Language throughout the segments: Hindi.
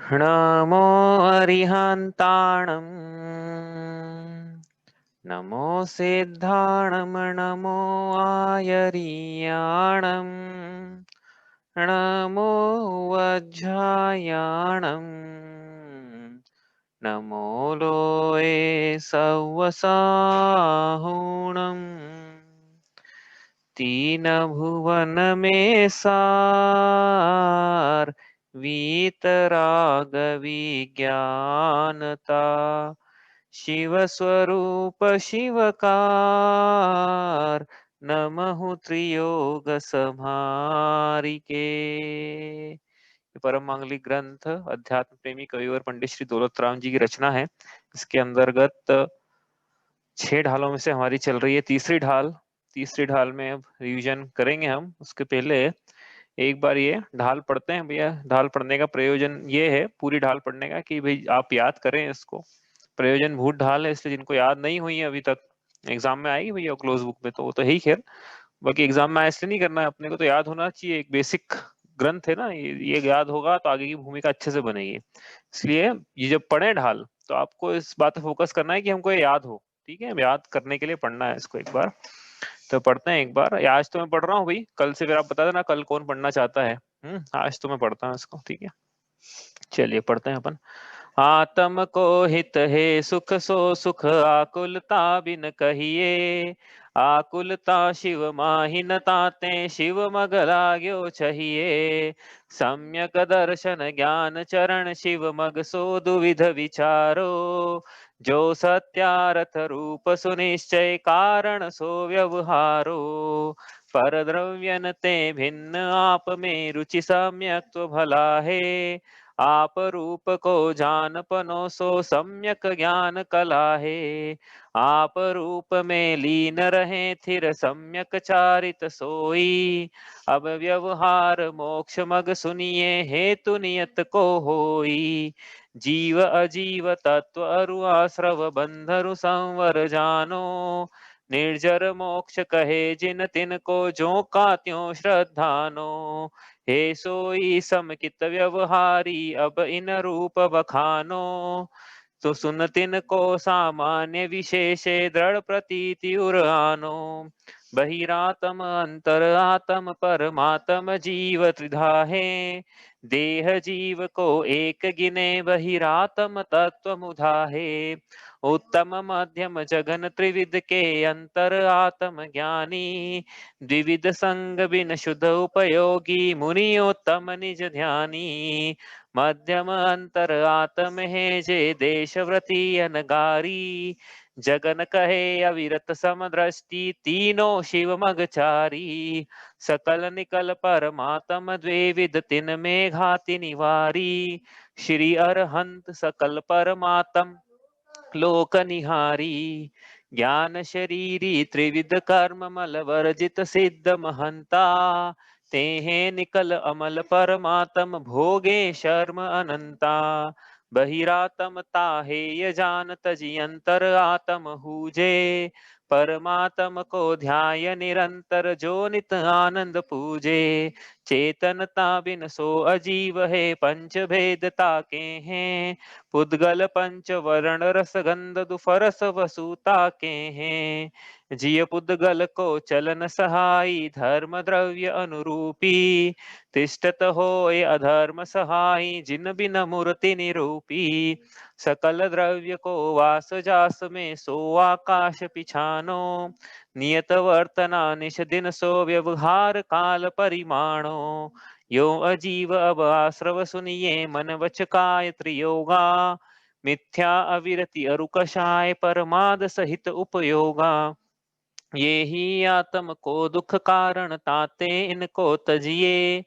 नमो अरिहन्ताणम् नमो सिद्धाणम् नमो आयर्याणम् नमो वज्रायाणम् नमो लोये सवसाहुणम् तीन भुवन में सार वीतराग विज्ञानता शिव स्वरूप शिवकार नमः त्रियोग समारिके। परम मांगलिक ग्रंथ अध्यात्म प्रेमी कविवर पंडित श्री दौलत राम जी की रचना है। इसके अंतर्गत 6 ढालों में से हमारी चल रही है तीसरी ढाल में अब रिवीजन करेंगे हम। उसके पहले एक बार ये ढाल पढ़ते हैं भैया। ढाल पढ़ने का प्रयोजन ये है, पूरी ढाल पढ़ने का, कि भाई आप याद करें इसको। प्रयोजन भूत ढाल है, इसलिए जिनको याद नहीं हुई है अभी तक, एग्जाम में आएगी भैया क्लोज बुक में, तो वो तो है ही। खैर, बाकी एग्जाम में ऐसे नहीं करना है, अपने को तो याद होना चाहिए। एक बेसिक ग्रंथ है ना ये याद होगा तो आगे की भूमिका अच्छे से बनेगी। इसलिए ये जब पढ़े ढाल तो आपको इस बात पे फोकस करना है कि हमको ये याद हो। ठीक है, याद करने के लिए पढ़ना है इसको एक बार। तो पढ़ते हैं एक बार। आज तो मैं पढ़ रहा हूँ भाई, कल से फिर आप बता देना कल कौन पढ़ना चाहता है। आज तो मैं पढ़ता हूँ इसको, ठीक है। चलिए पढ़ते हैं अपन। आत्म को हित है सुख सो सुख आकुलता बिन कहिए। आकुलता शिव माहि न ताते शिव मग लाग्यो चाहिए। सम्यक दर्शन ज्ञान चरण शिव मग सो दुविध विचारो। जो सत्यारथ रूप सुनिश्चय कारण सो व्यवहारो। पर द्रव्यन ते भिन्न आप में रुचि सम्यक तो भला है। आप रूप को जान पनो सो सम्यक ज्ञान कला है। आप रूप में लीन रहे थिर सम्यक चारित सोई। अब व्यवहार मोक्ष मग सुनिए हेतु नियत को होई। जीव अजीव तत्व अरु आश्रव बंधरु संवर जानो। निर्जर मोक्ष कहे जिन तिन को जो का त्यों श्रद्धानो। हे सोई समकित व्यवहारी अब इन रूप बखानो। तो सुन तिन को सामान्य विशेषे दृढ़ प्रतीति उरानो। बहिरातम अंतर आत्म परमात्म जीव त्रिधा है। देह जीव को एक गिने बहिरातम तत्व मुधा है। उत्तम मध्यम जगन त्रिविध के अंतर आत्म ज्ञानी। द्विविध संग बिन शुद्ध उपयोगी मुनियोत्तम निज ध्यानी। मध्यम अंतर आत्म है जे देश व्रती अनगारी। जगन कहे अविरत समदृष्टि तीनों शिव मगचारी। सकल निकल परमात्म द्विविध तिन में घाति निवारी। श्री अरहंत सकल परमात्म लोक निहारी। ज्ञान शरीरी त्रिविध कर्म मल वर्जित सिद्ध महंता। तेहे निकल अमल परमात्म भोगे शर्म अनंता। बहिरातम ताहेय जान तजी अंतर आत्म हूजे। परमात्म को ध्याय निरंतर जो नित आनंद पूजे। चेतनता बिन सो अजीव है पंच भेदता के हैं। पुद्गल पंच वर्ण रस गंध दुफरस वसुता के हैं। जिय पुद्गल को चलन सहाई धर्म द्रव्य अनुरूपी। तिष्ठत होय अधर्म सहाई जिन बिन मूर्ति निरूपी। सकल द्रव्य को वास जास में सो आकाश पिछानो। नियत वर्तना निश दिन सो व्यवहार काल परिमाणो। यो अजीव अब आश्रव सुनिए मन वच काय त्रियोगा। मिथ्या अविरति अरु कषाय परमाद सहित उपयोगा। ये ही आत्म को दुख कारण ताते इनको तजिए।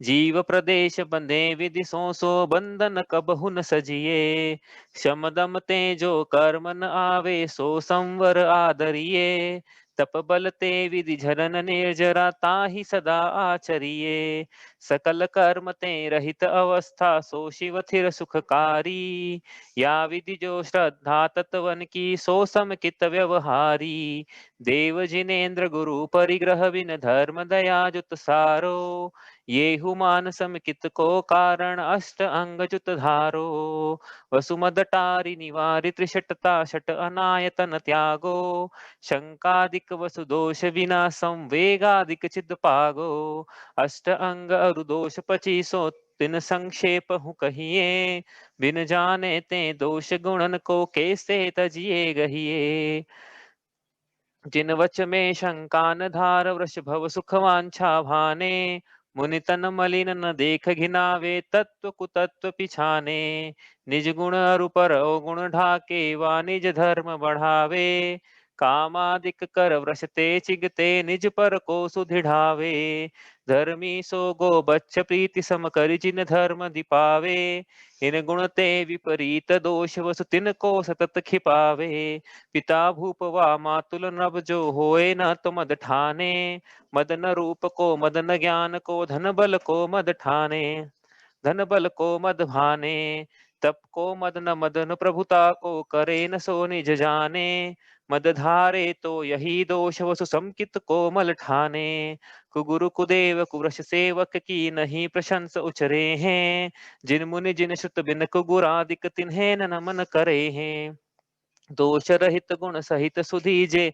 जीव प्रदेश बंधे विधि सो बंधन कबहु न सजिए। शम दम तेजो कर्म न आवे सो संवर आदरिए। तप बल ते विधि झरन निर्जरा ताहि सदा आचरिए। सकल कर्म ते रहित अवस्था सो शिव थिर सुखकारी। या विधि जो श्रद्धा तत्वन की सो समकित व्यवहारी। देव जिनेन्द्र गुरु परिग्रह बिन धर्म दया जुत सारो। ये हुमान समिकित को कारण अष्ट अंग जुत धारो, वसुमदटारि निवारि त्रिशटता शट अनायतन त्यागो, शंकादिक वसुदोष विना संवेगादिक चिद पागो, अष्ट अंग अरुदोष पचीसो तिन संक्षेप हूँ कहिए, बिन जाने ते दोष गुणन को कैसे तजिए गहिए, जिन वच में शंका न धार वृष भव सुख वांछा भाने, मुनि तन मलिन न देख घिनावे तत्व कुतत्व पिछाने, निज गुण अरु पर गुण ढाके वा निज धर्म बढ़ावे, कामादिक कर वृषते चिगते निज पर को सुधिढ़ावे, धर्मी सो गो बच्च प्रीति सम कर जिन धर्म दिपावे, इन गुण ते विपरीत दोष वसु तिन को सतत खिपावे, पिता भूप वा मातुल नभ जो होए न तो मद ठाने, मद न रूप को मद न ज्ञान को धन बल को मद ठाने, धन बल को मद भाने, तप को मद न मदन प्रभुता को करे न सो निज जाने, मद धारे तो यही दोष वसु समकित कोमल ठाने, कुगुरु कुदेव कुवृष सेवक की नहीं प्रशंस उचरे हैं, जिन मुनि जिन श्रुत बिन कुगुरादिक तिन्हें न नमन करे हैं, दोष रहित गुण सहित सुधीजे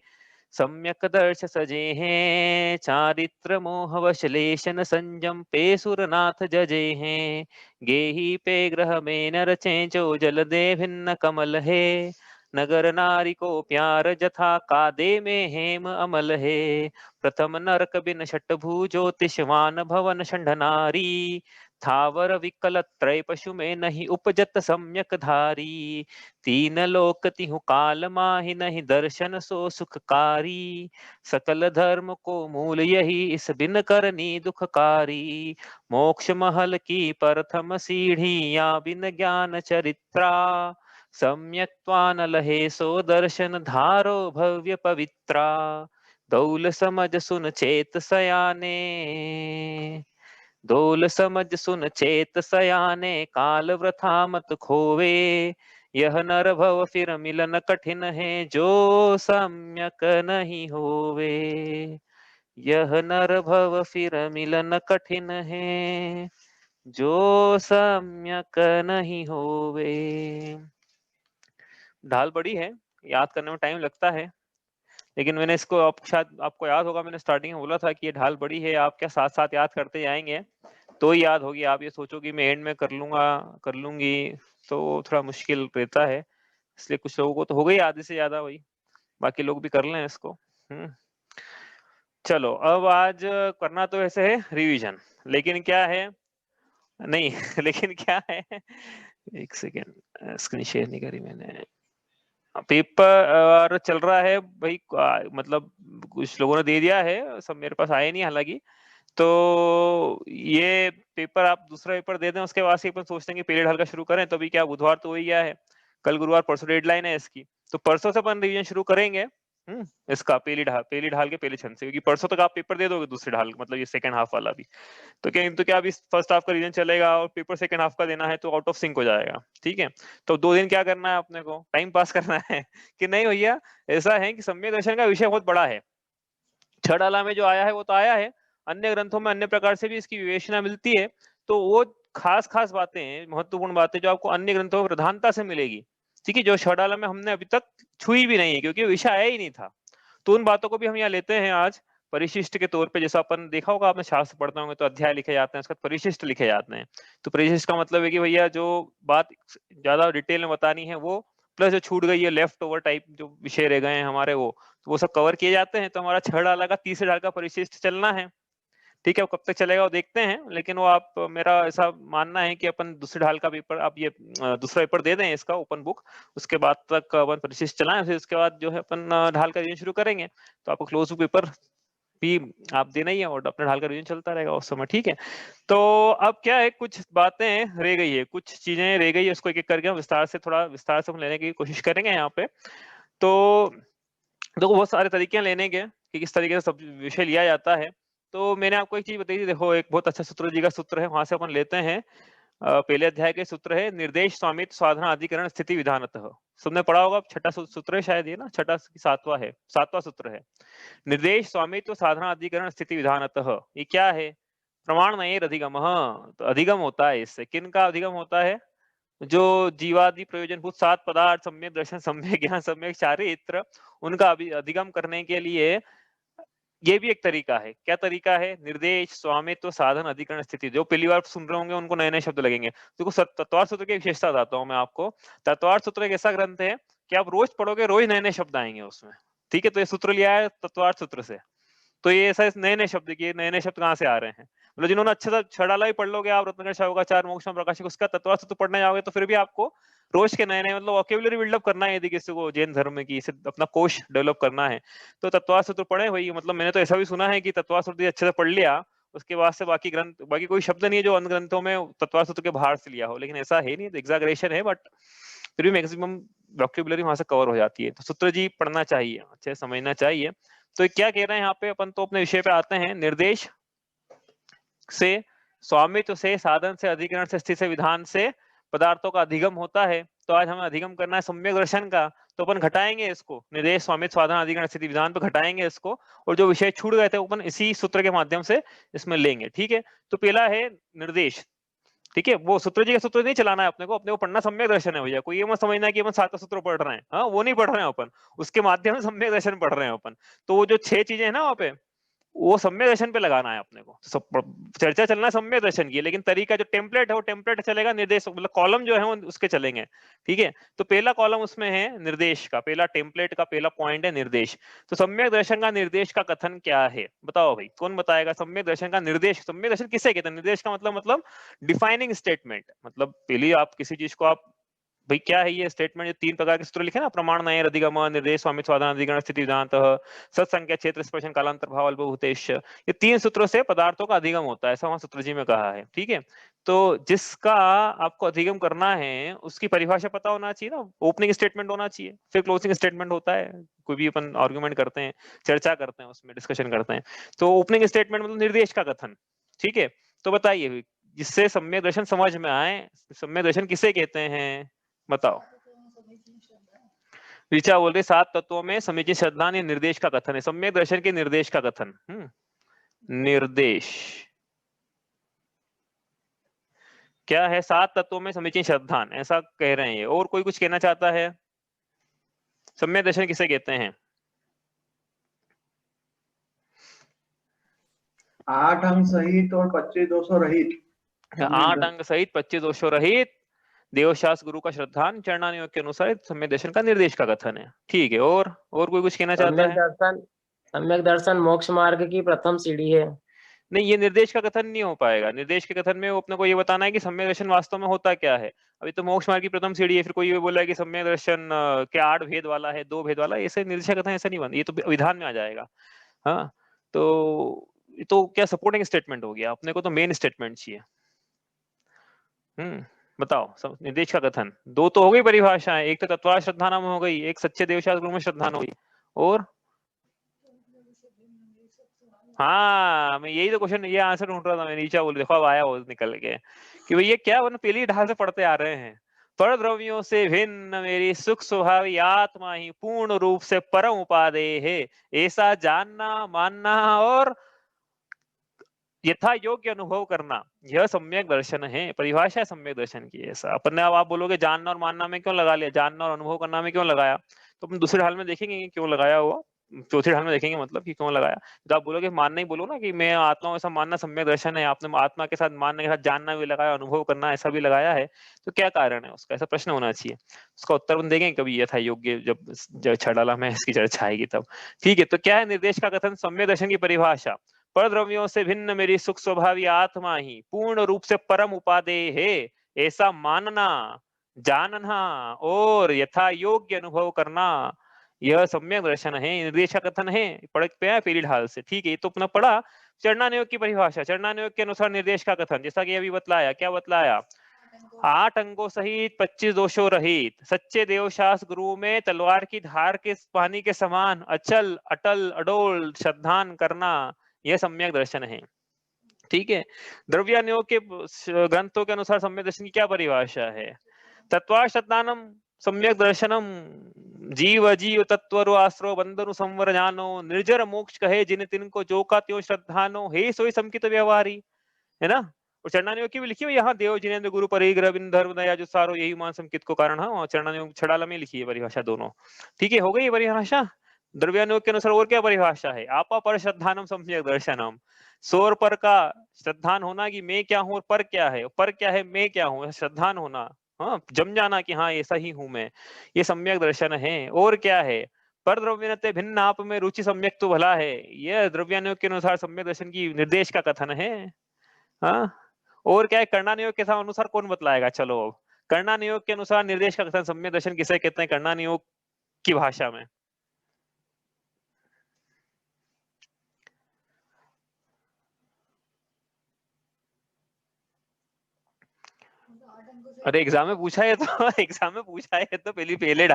सम्यक दर्श सजे हैं, चारित्र मोह वश लेशन संयम पे सुरनाथ जजे हैं, गेही पे ग्रह में न रचे जो जल दे भिन्न कमल है, नगर नारी को प्यार जथा कादे में हेम अमल है, प्रथम नरक बिन छठ भू ज्योतिषवान भवन षंड नारी, थावर विकल त्रय पशु में नहीं उपजत सम्यक धारी, तीन लोक तिहु काल माहि नहीं दर्शन सो सुखकारी, सकल धर्म को मूल यही इस बिन करनी दुखकारी, मोक्ष महल की प्रथम सीढ़ी या बिन ज्ञान चरित्रा, सम्यक त्वान लहे सो दर्शन धारो भव्य पवित्रा, दौल समझ सुन चेत सयाने, दौल समझ सुन चेत सयाने काल वृथा मत खोवे, यह नर भव फिर मिलन कठिन है जो सम्यक नहीं होवे, यह नर भव फिर मिलन कठिन है जो सम्यक नहीं होवे। ढाल बड़ी है, याद करने में टाइम लगता है, लेकिन मैंने इसको आप शायद आपको याद होगा मैंने स्टार्टिंग में बोला था कि ये ढाल बड़ी है, आप क्या साथ साथ याद करते जाएंगे तो ही याद होगी, आप ये सोचो कि मैं एंड में कर लूंगा कर लूंगी तो थोड़ा मुश्किल रहता है, इसलिए कुछ लोगों को तो हो गई आधे से ज्यादा, वही बाकी लोग भी कर लें इसको। चलो अब आज करना तो ऐसे है रिवीजन, लेकिन क्या है नहीं लेकिन क्या है, एक सेकेंड स्क्रीन शेयर नहीं करी मैंने, पेपर चल रहा है भाई, मतलब कुछ लोगों ने दे दिया है, सब मेरे पास आए नहीं हालांकि, तो ये पेपर आप दूसरा पेपर दे दें उसके बाद से अपन सोचते हैं कि पीरियड हल्का शुरू करें, तो अभी क्या बुधवार तो वही गया है, कल गुरुवार परसों डेडलाइन है इसकी, तो परसों से अपन रिवीजन शुरू करेंगे इसका पहली ढाल के पहले छंद से, क्योंकि परसों तक आप पेपर दे दोगे दूसरी ढाल, मतलब ये सेकंड हाफ वाला भी, तो क्या अभी फर्स्ट हाफ का रिवीजन चलेगा और पेपर सेकंड हाफ का देना है तो आउट ऑफ सिंक हो जाएगा, ठीक है। तो 2 दिन क्या करना है अपने को, टाइम पास करना है कि नहीं भैया, ऐसा है कि सम्यक दर्शन का विषय बहुत बड़ा है, छड़ाला में जो आया है वो तो आया है, अन्य ग्रंथों में अन्य प्रकार से भी इसकी विवेचना मिलती है, तो वो खास खास बातें महत्वपूर्ण बातें जो आपको अन्य ग्रंथों में प्रधानता से मिलेगी, ठीक है, जो छड़ाला में हमने अभी तक छुई भी नहीं है क्योंकि विषय आया ही नहीं था, तो उन बातों को भी हम यहाँ लेते हैं आज परिशिष्ट के तौर पे, जैसा अपन देखा होगा आपने शास्त्र पढ़ते होंगे तो अध्याय लिखे जाते हैं, उसका परिशिष्ट लिखे जाते हैं, तो परिशिष्ट का मतलब है कि भैया जो बात ज्यादा डिटेल में बतानी है वो, प्लस जो छूट गई है लेफ्ट ओवर टाइप जो विषय रह गए हैं हमारे वो सब कवर किए जाते हैं, तो हमारा 6 डाला का तीसरे डाल का परिशिष्ट चलना है, ठीक है, वो कब तक चलेगा वो देखते हैं, लेकिन वो आप मेरा ऐसा मानना है कि अपन दूसरे ढाल का पेपर आप ये दूसरा पेपर दे दें इसका ओपन बुक, उसके बाद तक अपन परिशिष्ट चलाएं, फिर उसके बाद जो है अपन ढाल का रिवीजन शुरू करेंगे, तो आपको क्लोज बुक पेपर भी आप देना ही है और अपने ढाल का रिवीजन चलता रहेगा उस समय, ठीक है। तो अब क्या है, कुछ बातें रह गई है, कुछ चीजें रह गई है, उसको एक एक करके हम थोड़ा विस्तार से हम लेने की कोशिश करेंगे यहाँ पे। तो देखो बहुत सारे तरीके लेने के कि किस तरीके से सब विषय लिया जाता है, तो मैंने आपको एक चीज बताई थी, देखो एक बहुत अच्छा सूत्र जी का सूत्र है, वहां से अपन लेते हैं, पहले अध्याय के सूत्र है निर्देश स्वामित्व साधना अधिकरण स्थिति विधानतः, सबने पढ़ा होगा, छठा सूत्र है शायद ये ना, छठा सातवां सूत्र है, निर्देश स्वामित्व साधना अधिकरण स्थिति विधानतः, ये क्या है, प्रमाण नहीं अधिगम, तो अधिगम होता है इससे। किन का अधिगम होता है? जो जीवादि प्रयोजनभूत 7 पदार्थ, सम्यक दर्शन, सम्यक ज्ञान, सम्यक चारित्र, उनका अधिगम करने के लिए ये भी एक तरीका है। क्या तरीका है? निर्देश, स्वामित्व, साधन, अधिकरण, स्थिति। जो पहली बार सुन रहे होंगे उनको नए नए शब्द लगेंगे। देखो तत्वार्थ सूत्र की विशेषता बताता हूँ मैं आपको। तत्वार्थ सूत्र एक ऐसा ग्रंथ है कि आप रोज पढ़ोगे, रोज नए नए शब्द आएंगे उसमें। ठीक है, तो ये सूत्र लिया है तत्वार्थ सूत्र से। तो ये ऐसा नए नए शब्द की, नए नए शब्द कहाँ से आ रहे हैं? मतलब जिन्होंने अच्छा सा छड़ाला ही पढ़ लोगे आप, रत्नाकर शाहूकाचार्य, मोक्षम प्रकाशिक, उसका तत्वार्थ सूत्र पढ़ने जाओगे तो फिर भी आपको रोज के नए नए मतलब वोकेबुलरी बिल्डअप करना है। यदि किसी को जैन धर्म की इसे अपना कोश डेवलप करना है तो तत्वार्थ सूत्र पढ़े भाई। मतलब मैंने तो ऐसा भी सुना है कि तत्वार्थ सूत्र अच्छे से पढ़ लिया, उसके बाद से बाकी ग्रंथ, बाकी कोई शब्द नहीं है जो अन्य ग्रंथों में तत्वार्थ सूत्र के बाहर से लिया हो, लेकिन ऐसा है नहीं, एग्जैगरेशन है, बट फिर भी मैक्सिमम वोकेबुलरी वहां से कवर हो जाती है। तो सूत्र जी पढ़ना चाहिए, अच्छे से समझना चाहिए। तो क्या कह रहे हैं यहाँ पे? अपन तो अपने विषय पे आते हैं। निर्देश से, स्वामित्व से, साधन से, अधिकरण से, स्थिति से, विधान से पदार्थों का अधिगम होता है। तो आज हमें अधिगम करना है सम्यक दर्शन का। तो अपन घटाएंगे इसको, निर्देश, स्वामित्व, साधन, अधिकरण, स्थिति, विधान पे घटाएंगे इसको, और जो विषय छूट गए थे अपन इसी सूत्र के माध्यम से इसमें लेंगे। ठीक है, तो पहला है निर्देश। ठीक है, वो सूत्र जी का सूत्र नहीं चलाना है अपने को, अपने को पढ़ना सम्यक दर्शन है भैया। कोई ये मत समझना कि अपन 7 सूत्र पढ़ रहे हैं, हाँ वो नहीं पढ़ रहे हैं अपन, उसके माध्यम से सम्यक दर्शन पढ़ रहे हैं अपन। तो वो जो 6 चीजें हैं ना वहाँ पे, वो सम्यक दर्शन पे लगाना है अपने को। चर्चा चलना है सम्यक दर्शन की, लेकिन तरीका जो टेम्पलेट है वो टेम्पलेट चलेगा, निर्देश मतलब कॉलम जो है वो उसके चलेंगे। ठीक है, तो पहला कॉलम उसमें है निर्देश का, पहला टेम्पलेट का पहला पॉइंट है निर्देश। तो सम्यक दर्शन का निर्देश का कथन क्या है? बताओ भाई, कौन बताएगा? सम्यक दर्शन का निर्देश, सम्यक दर्शन किसे कहते हैं? निर्देश का मतलब डिफाइनिंग स्टेटमेंट। मतलब पहले आप किसी चीज को आप भाई क्या है ये स्टेटमेंट, जो 3 प्रकार के सूत्र लिखे ना, प्रमाण, नय, अधिगम, निर्देश, स्वामित्व, साधन, अधिकरण, स्थिति, विधानत, सत्संख्या, क्षेत्र, स्पर्शन, कालांतर, भाव, अल्पभूतेश। ये 3 सूत्रों से पदार्थों का अधिगम होता है, ऐसा वहां सूत्र जी में कहा है। ठीक है, तो जिसका आपको अधिगम करना है उसकी परिभाषा पता होना चाहिए ना। ओपनिंग स्टेटमेंट होना चाहिए, फिर क्लोजिंग स्टेटमेंट होता है। कोई भी अपन आर्गुमेंट करते हैं, चर्चा करते हैं, उसमें डिस्कशन करते हैं, तो ओपनिंग स्टेटमेंट मतलब निर्देश का कथन। ठीक है, तो बताइए जिससे सम्यक दर्शन समझ में आए, सम्यक दर्शन किसे कहते हैं? बताओ। ऋचा बोल रही 7 तत्वों में समीचीन श्रद्धा ने निर्देश का कथन है। सम्यक दर्शन के निर्देश का कथन। निर्देश क्या है? 7 तत्वों में समीचीन श्रद्धा, ऐसा कह रहे हैं। और कोई कुछ कहना चाहता है? सम्यक दर्शन किसे कहते हैं? 8 अंग सहित और 25 दोषों रहित। 8 अंग सहित 25 दोषों रहित देवशास्त्र गुरु का श्रद्धान चरणानुयोग के अनुसार सम्यक दर्शन का निर्देश का कथन है। ठीक है, और कोई कुछ कहना चाहता है? सम्यक दर्शन मोक्ष मार्ग की प्रथम सीढ़ी है। नहीं, ये निर्देश का कथन नहीं हो पाएगा। निर्देश के कथन में अपने को ये बताना है कि सम्यक दर्शन वास्तव में होता क्या है। अभी तो मोक्ष मार्ग की प्रथम सीढ़ी है, फिर कोई ये बोला है कि सम्यक दर्शन क्या 8 भेद वाला है, 2 भेद वाला, ऐसे निर्देश का कथन ऐसा नहीं बन, ये तो विधान में आ जाएगा। हाँ, तो क्या सपोर्टिंग स्टेटमेंट हो गया, अपने को तो मेन स्टेटमेंट चाहिए। बताओ, निर्देश का कथन 2 तो हो गई परिभाषाएं, एक तो तत्वार्थ श्रद्धा नाम हो गई, एक सच्चे देवशास्त्र गुरु में श्रद्धा हो गई, और हाँ, मैं यही तो क्वेश्चन, ये आंसर ढूंढ रहा था मैं। नीचा बोल, देखो अब आया वो निकल के कि भैया क्या वन पहली ढाल से पढ़ते आ रहे हैं। पर द्रव्यों से भिन्न मेरी सुख स्वभावी आत्मा ही पूर्ण रूप से परम उपादेय है, ऐसा जानना, मानना और यथा योग्य अनुभव करना, यह सम्यक दर्शन है। परिभाषा है सम्यक दर्शन की। ऐसा अपन ने, अब आप बोलोगे जानना और मानना में क्यों लगा लिया, जानना और अनुभव करना में क्यों लगाया, तो अपन दूसरे ढाल में देखेंगे क्यों लगाया हुआ, चौथे ढाल में देखेंगे मतलब कि क्यों लगाया। तो आप बोलोगे मानना ही बोलो ना कि मैं आत्मा ऐसा मानना सम्यक दर्शन है, आपने आत्मा के साथ मानने के साथ जानना भी लगाया, अनुभव करना ऐसा भी लगाया है, तो क्या कारण है उसका? ऐसा प्रश्न होना चाहिए। उसका उत्तर अपन देखेंगे कभी यथा योग्य, जब छड़ाला में इसकी चर्चा आएगी तब। ठीक है, तो क्या है निर्देश का कथन? सम्यक दर्शन की परिभाषा, पर द्रव्यों से भिन्न मेरी सुख स्वभावी आत्मा ही पूर्ण रूप से परम उपादेय है, ऐसा मानना, जानना और यथा योग्य अनुभव करना, यह सम्यक दर्शन है। निर्देश का कथन है, पढ़ पे है पहली ढाल से। ठीक है, तो अपना पढ़ा चरणानुयोग की परिभाषा। चरणानुयोग के अनुसार निर्देश का कथन, जैसा कि अभी बतलाया, क्या बतलाया? 8 अंगों सहित 25 दोषों रहित सच्चे देवशास्त्र गुरु में तलवार की धार के पानी के समान अचल, अटल, अडोल श्रद्धान करना, यह सम्यक दर्शन है। ठीक है, द्रव्यानुयोग के ग्रंथों के अनुसार सम्यक दर्शन की क्या परिभाषा है? तत्वार्थ श्रद्धानम सम्यक दर्शनम, जीव अजीव तत्व आश्रो बंधनु संवर जानो, निर्जर मोक्ष कहे जिन तिनको जो का त्यों श्रद्धानो, हे सोई समकित व्यवहारी। है ना। और चरणानुयोग की भी लिखी हुई यहाँ, देव जिनेन्द्र गुरु परिग्रह बिन धर्म दया जो सारो यही मान संकित को कारण। हाँ, चरणानुयोग छड़ाला में लिखी है परिभाषा दोनों। ठीक है, हो गई ये परिभाषा। द्रव्यानुयोग के अनुसार और क्या परिभाषा है? आपा पर श्रद्धानम सम्यक दर्शनम। सोर पर का श्रद्धान होना कि मैं क्या हूँ, और पर क्या है, पर क्या है, मैं क्या हूँ, श्रद्धान होना, हाँ, जम जाना कि हाँ ऐसा ही हूं मैं, ये सम्यक दर्शन है। और क्या है? पर द्रव्यनते भिन्न आप में रुचि सम्यक तो भला है, यह द्रव्यानुयोग के अनुसार सम्यक दर्शन की निर्देश का कथन है। हाँ, और क्या है? कर्णानुयोग के अनुसार कौन बतलाएगा? चलो अब कर्णानुयोग के अनुसार निर्देश का कथन सम्यक दर्शन किसे कहते हैं कर्णानुयोग की भाषा में? अरे एग्जाम में पूछा है तो एग्जाम में पूछा है तो पहले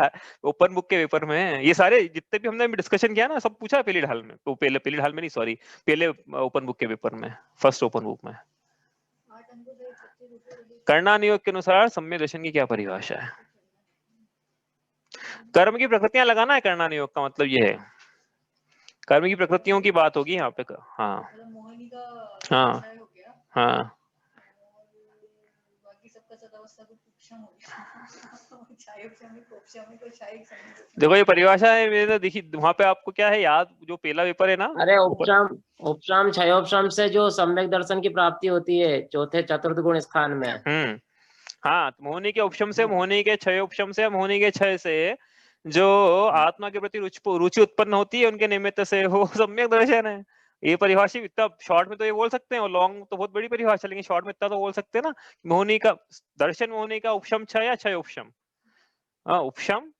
ओपन बुक के पेपर में ये सारे जितने भी हमने डिस्कशन किया ना, सब पूछा है पहली ढाल में। तो पहली ढाल में नहीं, सॉरी, पहले ओपन बुक के पेपर में, फर्स्ट ओपन बुक में। कर्णानुयोग के अनुसार सम्यक दर्शन की क्या परिभाषा है? कर्म की प्रकृतियां लगाना है कर्णानुयोग का मतलब ये है, कर्म की प्रकृतियों की बात होगी यहाँ पे। हाँ हाँ हाँ, देखो ये परिभाषा है मैंने देखी वहां पे, आपको क्या है याद, जो पहला पेपर है ना। अरे उपशाम उपशाम क्षयोपशाम से जो सम्यक दर्शन की प्राप्ति होती है चौथे चतुर्थ गुण स्थान में। हाँ, मोहनी के उपशम से, मोहनी के क्षय उपशम से, मोहनी के क्षय से जो आत्मा के प्रति रुचि उत्पन्न होती है उनके निमित्त से, वो सम्यक दर्शन है। ये परिभाषा इतना शॉर्ट में तो ये बोल सकते हैं, और लॉन्ग तो बहुत बड़ी परिभाषा, लेकिन शॉर्ट में इतना तो बोल सकते हैं ना, मोहनी का दर्शन, मोहनी का उपशम क्षय या क्षय उपशम। हाँ, उपशम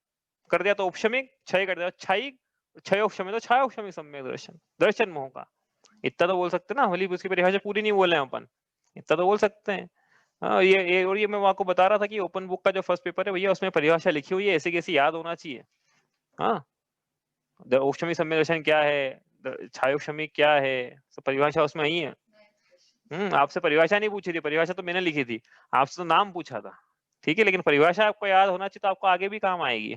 कर दिया तो उपशमिक, क्षय कर दिया क्षय, क्षय उपशम है तो क्षय उपशमिक सम्यक दर्शन, दर्शन मोह का। इतना तो बोल सकते हैं ना, भली उसकी परिभाषा पूरी नहीं बोले अपन, इतना तो बोल सकते हैं। हाँ, ये मैं आपको बता रहा था कि ओपन बुक का जो फर्स्ट पेपर है भैया, उसमें परिभाषा लिखी हुई है, ऐसी कैसी याद होना चाहिए। हाँ, औपशमिक सम्यक दर्शन क्या है, छायोपशमिक क्या है, तो परिभाषा उसमें आई है। आपसे परिभाषा नहीं पूछी थी, परिभाषा तो मैंने लिखी थी, आपसे तो नाम पूछा था। ठीक है, लेकिन परिभाषा आपको याद होना चाहिए, तो आपको आगे भी काम आएगी,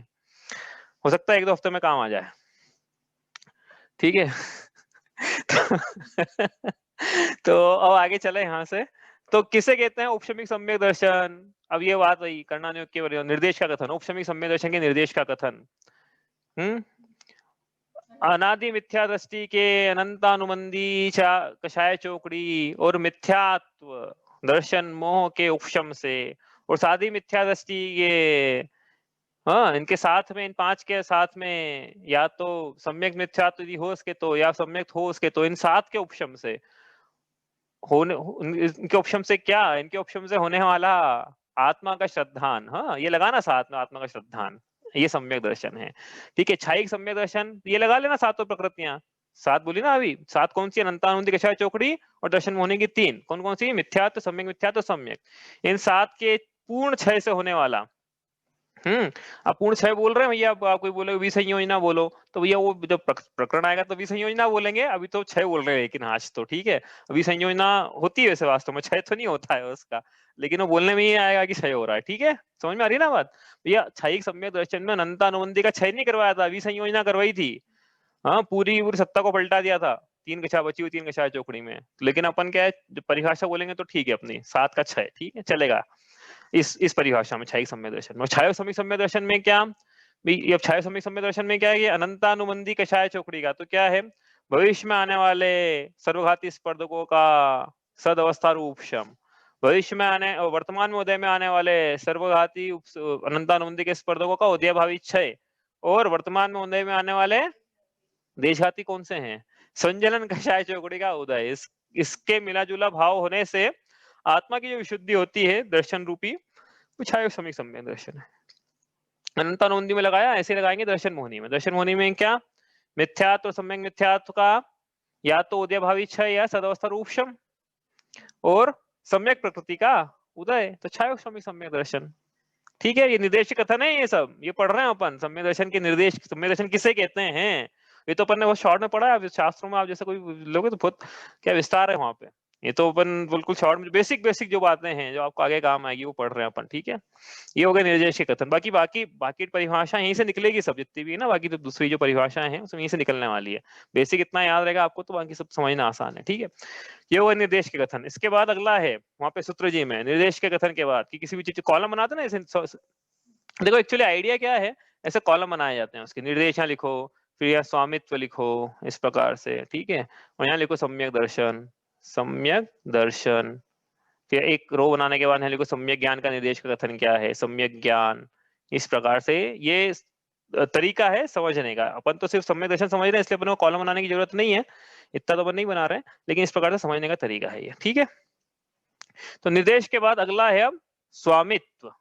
हो सकता है 1-2 हफ्ते में काम आ जाए। ठीक है तो अब आगे चले यहाँ से। तो किसे कहते हैं औपशमिक सम्यक दर्शन? अब ये बात आई कर्णानुयोग के निर्देश का कथन, औपशमिक सम्यक दर्शन के निर्देश का कथन। अनादि मिथ्या दृष्टि के अनंतानुबंधी कषाय चौकड़ी और मिथ्यात्व दर्शन मोह के उपशम से, और सादी मिथ्या दृष्टि के, हाँ, इनके साथ में, इन 5 के साथ में, या तो सम्यक मिथ्यात्व यदि हो सके तो, या सम्यक हो सके तो, इन 7 के उपशम से होने, इनके उपशम से क्या, इनके उपशम से होने वाला आत्मा का श्रद्धान। हाँ, ये लगाना साथ में, आत्मा का श्रद्धान, ये सम्यक दर्शन है। ठीक है, छायिक सम्यक दर्शन ये लगा लेना, 7 प्रकृतियां, 7 बोली ना अभी, 7 कौन सी? अनंतानुबंधी कषाय चौकड़ी और दर्शन मोहनी की 3, कौन कौन सी? मिथ्यात्व, सम्यक मिथ्यात्व, सम्यक। इन 7 के पूर्ण क्षय से होने वाला। आप पूर्ण क्षय बोल रहे हैं भैया, आप कोई बोले विसंयोजना बोलो, तो भैया वो जब प्रकरण आएगा तो विसंयोजना बोलेंगे, अभी तो क्षय बोल रहे हैं, लेकिन आज तो ठीक है, विसंयोजना होती है वैसे, वास्तव में क्षय तो नहीं होता है उसका, लेकिन वो बोलने में ही आएगा कि क्षय हो रहा है। ठीक है, समझ में आ रही ना बात भैया? क्षयिक सम्यक दर्शन में अनंतानुबंधी का क्षय नहीं करवाया था, विसंयोजना करवाई थी। हाँ, पूरी सत्ता को पलटा दिया था, 3 कक्षा बची हुई, 3 कक्षा चौकड़ी में। लेकिन अपन क्या है, परिभाषा बोलेंगे तो ठीक है, अपनी 7 का क्षय, ठीक है, चलेगा इस परिभाषा में, छायिक सम्यक दर्शन में। छायोपशमिक सम्यक दर्शन में क्या, अब छायोपशमिक सम्यक दर्शन में क्या है, ये अनंतानुबंधी कषाय चौकड़ी का, तो क्या है, भविष्य में आने वाले सर्वघाती स्पर्धकों का सद अवस्था रूप शम, भविष्य में आने और वर्तमान में उदय में आने वाले सर्वघाती अनंतानुबंधी के स्पर्धकों का उदय भावी क्षय, और वर्तमान में उदय में आने वाले देशघाती कौन से हैं? संजलन कषाय चौकड़ी का उदय। इसके मिला जुला भाव होने से आत्मा की जो विशुद्धि होती है दर्शन रूपी, वो छायोपशमिक सम्यक दर्शन है। अनंतानुबंधी में लगाया, ऐसे लगाएंगे दर्शन मोहनी में। दर्शन मोहनी में क्या, मिथ्यात्व, सम्यक मिथ्यात्व का या तो उदय भावी क्षय या सदवस्था रूप शम, और सम्यक प्रकृति का उदय, तो छायोपशमिक सम्यक दर्शन। ठीक है, ये निर्देश कथन है, ये सब ये पढ़ रहे हैं अपन, सम्यक दर्शन के निर्देश, सम्यक दर्शन किसे कहते हैं, ये तो अपन ने बहुत शॉर्ट में पढ़ा है, शास्त्रों में आप जैसे कोई लोगे तो बहुत क्या विस्तार है वहां पे। ये तो अपन बिल्कुल शॉर्ट में बेसिक बेसिक जो बातें हैं जो आपको आगे काम आएगी वो पढ़ रहे हैं अपन, ठीक है। ये हो गए निर्देश के कथन। बाकी बाकी बाकी परिभाषा यहीं से निकलेगी सब जितनी भी है ना, बाकी तो दूसरी जो परिभाषाएं हैं उसमें यहीं से निकलने वाली है। बेसिक इतना याद रहेगा आपको तो बाकी सब समझना आसान है, ठीक है। ये हुआ निर्देश के कथन। इसके बाद अगला है वहां पे सूत्र जी में निर्देश के कथन के बाद कि किसी भी चीज कॉलम बनाते ना ऐसे, देखो एक्चुअली आइडिया क्या है, ऐसे कॉलम बनाए जाते हैं उसके, निर्देश यहाँ लिखो, फिर यहाँ स्वामित्व लिखो इस प्रकार से, ठीक है। और यहाँ लिखो सम्यक दर्शन, सम्यक दर्शन। फिर एक रो बनाने के बाद यहाँ लिखो सम्यक ज्ञान का निर्देश का कथन क्या है, सम्यक ज्ञान। इस प्रकार से ये तरीका है समझने का। अपन तो सिर्फ सम्यक दर्शन समझ रहे हैं इसलिए अपन को कॉलम बनाने की जरूरत नहीं है, इतना तो अपन नहीं बना रहे हैं, लेकिन इस प्रकार से समझने का तरीका है ये, ठीक है। तो निर्देश के बाद अगला है अब स्वामित्व।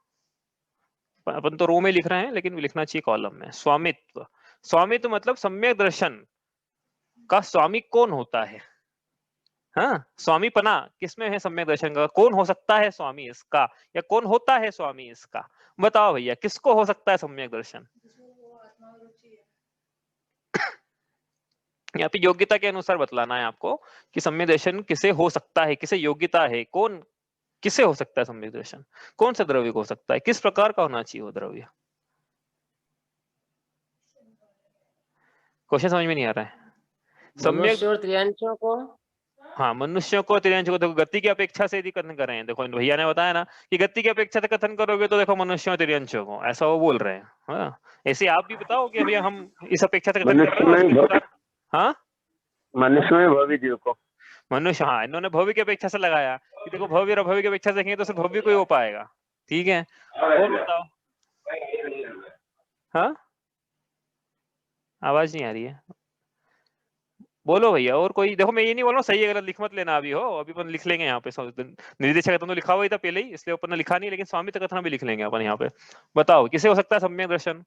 अपन तो रो में लिख रहे हैं लेकिन लिखना चाहिए कॉलम में। स्वामित्व, स्वामित्व मतलब सम्यक दर्शन का स्वामी कौन होता है। हाँ, स्वामी पना किसमें है सम्यक दर्शन का, कौन हो सकता है स्वामी इसका, या कौन होता है स्वामी इसका, बताओ भैया किसको हो सकता है सम्यक दर्शन। यहाँ पे योग्यता के अनुसार बतलाना है आपको कि सम्यक दर्शन किसे हो सकता है, किसे योग्यता है, कौन किसे हो सकता है सम्यक दर्शन, कौन सा द्रव्य को हो सकता है, किस प्रकार का होना चाहिए वो द्रव्य। क्वेश्चन समझ में नहीं आ रहा है। मनुष्य और त्रियांशों को, हाँ मनुष्यों को त्रियांशों को, देखो गति की अपेक्षा से यदि कथन कर रहे हैं, देखो भैया ने बताया ना कि गति की अपेक्षा से कथन करोगे तो देखो मनुष्यों और त्रियांशों को, ऐसा वो बोल रहे हैं। हाँ ऐसे आप भी बताओ कि भैया हम इस अपेक्षा से कथन कर रहे हैं। हाँ मनुष्य में भव्य जीव को, मनुष्य, हाँ इन्होंने भव्य की अपेक्षा से लगाया कि देखो भव्य और अभव्य की अपेक्षा से देखेंगे तो सिर्फ भव्य को ही हो पाएगा, ठीक है। और बताओ, हाँ आवाज नहीं आ रही है, बोलो भैया और कोई। देखो मैं ये नहीं बोल रहा हूँ सही है गलत लिख मत लेना अभी, हो अभी अपन लिख लेंगे यहाँ पे। निर्देशक कथन तो लिखा हुआ ही था पहले ही, इसलिए अपन ने लिखा नहीं, लेकिन स्वामित्व कथन भी लिख लेंगे अपन यहाँ पे। बताओ किसे हो सकता है सम्यक दर्शन।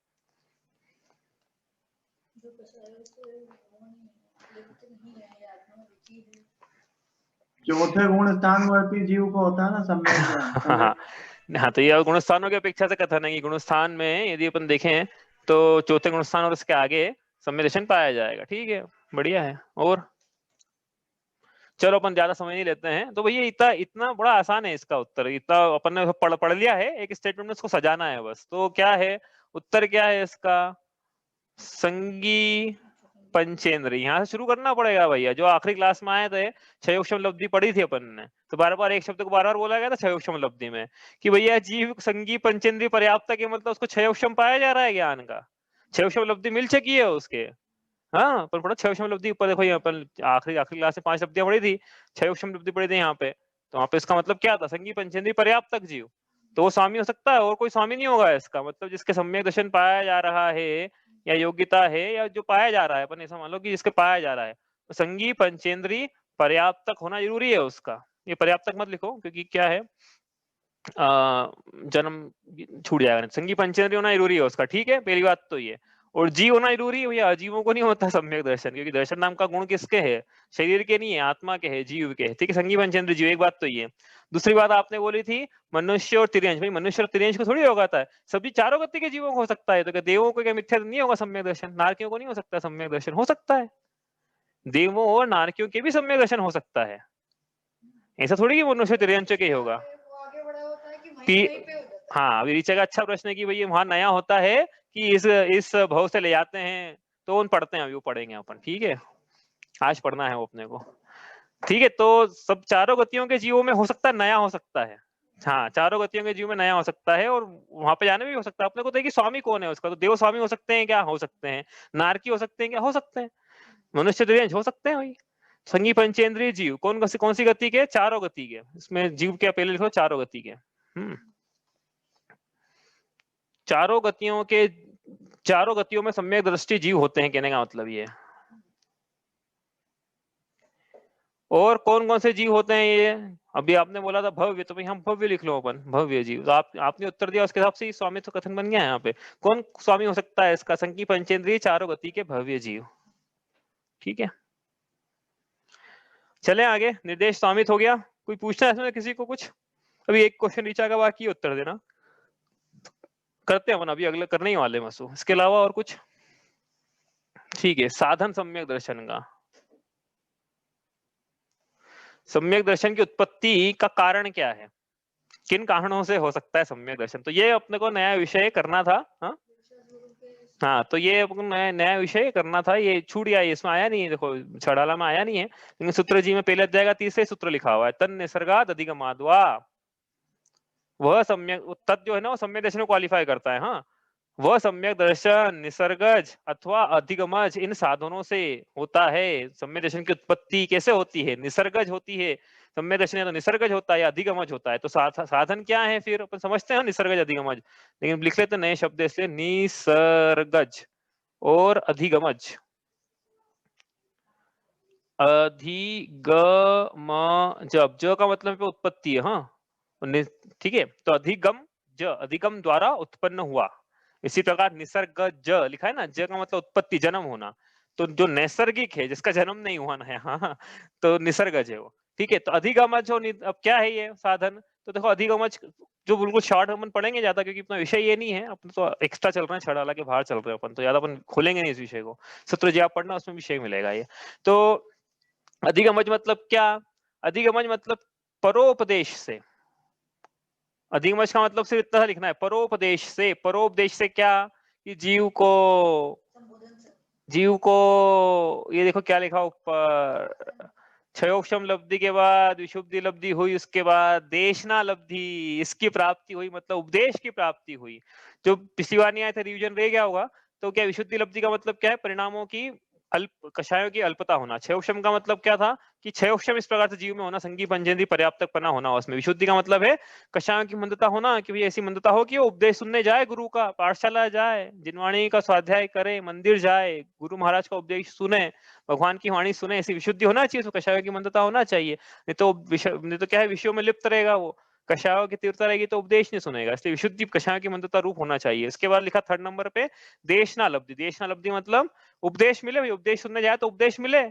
चौथे गुण स्थानवर्ती जीव को होता है ना सम्यक ज्ञान। हाँ तो ये गुणस्थानों की अपेक्षा से कथन है कि गुणस्थान में यदि अपन देखें तो चौथे गुणस्थान और उसके आगे सम्यक दर्शन पाया जाएगा, ठीक है बढ़िया है। और चलो अपन ज्यादा समझ नहीं लेते हैं, तो भैया इतना इतना बड़ा आसान है इसका उत्तर, इतना अपन ने पढ़ लिया है, एक स्टेटमेंट में उसको सजाना है बस। तो क्या है उत्तर, क्या है इसका, संगी पंचेंद्र। यहाँ से शुरू करना पड़ेगा भैया, जो आखिरी क्लास में आए थे क्षयोक्षम लब्धि पढ़ी थी अपन ने, तो बार बार एक शब्द को बार बार बोला गया था क्षयोक्षम लब्धि में कि भैया जीव संगी पंचेंद्रीय पर्याप्त के मतलब उसको क्षयोक्षम पाया जा रहा है ज्ञान का, क्षयोक्षम लब्धि मिल चुकी है उसके। हाँ पर पढ़ो क्षयोक्षम लब्धि ऊपर देखो, यहाँ पर आखिरी आखिरी क्लास में 5 लब्धियां पढ़ी थी, क्षयोक्षम लब्धि पढ़ी थी यहाँ पे। तो वहाँ पे इसका मतलब क्या था, संगी पंचेंद्रीय पर्याप्त जीव, तो वो स्वामी हो सकता है और कोई स्वामी नहीं होगा इसका मतलब, जिसके सम्यक दर्शन पाया जा रहा है या योग्यता है या जो पाया जा रहा है, अपन ऐसा मान लो कि जिसके पाया जा रहा है, तो संगी पंचेंद्रीय पर्याप्तक होना जरूरी है उसका। ये पर्याप्तक मत लिखो क्योंकि क्या है जन्म छूट जाएगा, संगी पंचेंद्रीय होना जरूरी है उसका, ठीक है पहली बात तो ये। और जीव होना जरूरी है भैया, अजीवों को नहीं होता सम्यक दर्शन, क्योंकि दर्शन नाम का गुण किसके है, शरीर के नहीं है, आत्मा के है, जीव के है, ठीक है। संगी पंचेंद्रीय जीव, एक बात तो ये। दूसरी बात आपने बोली थी मनुष्य और त्रियांश, भाई मनुष्य और त्रियांश को थोड़ी होगा था, सभी चारों गति के जीवों को हो सकता है, तो क्या देवों को क्या मिथ्या नहीं होगा सम्यक दर्शन, नारकियों को नहीं हो सकता सम्यक दर्शन, हो सकता है देवों और नारकियों के भी सम्यक दर्शन हो सकता है, ऐसा थोड़ी कि मनुष्य त्रियांश के ही होगा। हाँ अभी रीचा का अच्छा प्रश्न है कि भाई वहां नया होता है कि इस भाव से ले जाते हैं, तो उन पढ़ते हैं, अभी वो पढ़ेंगे अपन, ठीक है आज पढ़ना है वो अपने को, ठीक है। तो सब चारों गतियों के जीवों में हो सकता है, नया हो सकता है, हाँ चारों गतियों के जीव में नया हो सकता है, और वहां पे जाने भी हो सकता है। अपने को देखिए स्वामी कौन है उसका, तो देव स्वामी हो सकते हैं क्या, हो सकते हैं, नारकी हो सकते हैं क्या, हो सकते हैं, मनुष्य त्रियांश हो सकते हैं भाई। संगी पंचेंद्रीय जीव कौन सी गति के, चारों गति के, इसमें जीव क्या पहले लिखो चारों गति के, चारों गतियों में सम्यक दृष्टि जीव होते हैं, कहने का मतलब ये। और कौन कौन से जीव होते हैं ये, अभी आपने बोला था भव्य, तो भाई हम भव्य लिख लो अपन, भव्य जीव। तो आपने उत्तर दिया उसके हिसाब से स्वामित्व कथन बन गया यहाँ पे। कौन स्वामी हो सकता है इसका, संगी पंचेंद्रीय चारों गति के भव्य जीव, ठीक है। चले आगे, निर्देश स्वामित्व हो गया। कोई पूछना है इसमें किसी को कुछ, अभी एक क्वेश्चन रीचा का बाकी, उत्तर देना करते हैं अपन, अभी अगले करने ही वाले मसू, इसके अलावा और कुछ, ठीक है। साधन सम्यक दर्शन का, सम्यक दर्शन की उत्पत्ति का कारण क्या है, किन कारणों से हो सकता है सम्यक दर्शन, तो ये अपने को नया विषय करना था। हाँ, तो ये अपने नया नया विषय करना था, ये छूट गया, इसमें आया नहीं है, देखो छड़ाला में आया नहीं है, लेकिन सूत्र जी में पहले अध्याय का 30 सूत्र लिखा हुआ है, तन निसर्गाद अधिगमाद्वा, वह सम्यक तत् जो है ना वो सम्यक दर्शन को क्वालिफाई करता है। हाँ, वह सम्यक दर्शन निसर्गज अथवा अधिगमज इन साधनों से होता है। सम्यक दर्शन की उत्पत्ति कैसे होती है, निसर्गज होती है, सम्यक दर्शन तो निसर्गज होता है या अधिगमज होता है, तो साधन क्या है फिर अपन समझते हैं निसर्गज अधिगमज, लेकिन लिख लेते नए शब्द इसलिए निसर्गज और अधिगमज। अधिगमज, ज का मतलब उत्पत्ति है। हाँ, ठीक है, तो अधिगम ज अधिगम द्वारा उत्पन्न हुआ, इसी प्रकार निसर्ग ज लिखा है ना, ज का मतलब उत्पत्ति जन्म होना, तो जो नैसर्गिक है जिसका जन्म नहीं हुआ ना है, हाँ, तो निसर्गज है वो। ठीक है, तो अधिगमज अब क्या है ये साधन, तो देखो अधिगमज जो बिल्कुल शॉर्ट अपन पढ़ेंगे ज्यादा, क्योंकि अपना विषय ये नहीं है, अपन तो एक्स्ट्रा चल रहे हैं, छड़ा के बाहर चल रहे हैं अपन, तो ज्यादा अपन खोलेंगे नहीं इस विषय को, सूत्र जी आप पढ़ना उसमें विषय मिलेगा ये। तो अधिगमज मतलब क्या, अधिगमज मतलब परोपदेश से, अधिगमज का मतलब सिर्फ इतना लिखना है, परोपदेश से। परोपदेश से क्या, कि जीव को ये देखो क्या लिखा ऊपर, क्षयोक्षम लब्धि के बाद विशुद्धि लब्धि हुई, उसके बाद देशना लब्धि, इसकी प्राप्ति हुई, मतलब उपदेश की प्राप्ति हुई। जो पिछली बार नहीं आया था, रिविजन रह गया होगा, तो क्या विशुद्धि लब्धि का मतलब क्या है, परिणामों की अल्प कषायों की अल्पता होना। क्षयोक्षम का मतलब क्या था, कि क्षयोक्षम इस प्रकार से जीव में होना, संगी पंचेंद्रिय पर्याप्तकपना होना उसमें। विशुद्धि का मतलब है कषायों की मंदता होना, कि भाई ऐसी मंदता हो कि वो उपदेश सुनने जाए, गुरु का पाठशाला जाए, जिनवाणी का स्वाध्याय करे, मंदिर जाए, गुरु महाराज का उपदेश सुने, भगवान की वाणी सुने, ऐसी विशुद्धि होना चाहिए, तो कषायों की मंदता होना चाहिए, नहीं तो क्या है, विषयों में लिप्त रहेगा वो, कषायों की तीव्रता रहेगी तो उपदेश नहीं सुनेगा, इसलिए विशुद्धि कषायों की मंदता रूप होना चाहिए। इसके बाद लिखा थर्ड नंबर पे देशना लब्धि। देशना लब्धि मतलब उपदेश मिले, भाई उपदेश सुनने जाए तो उपदेश मिले,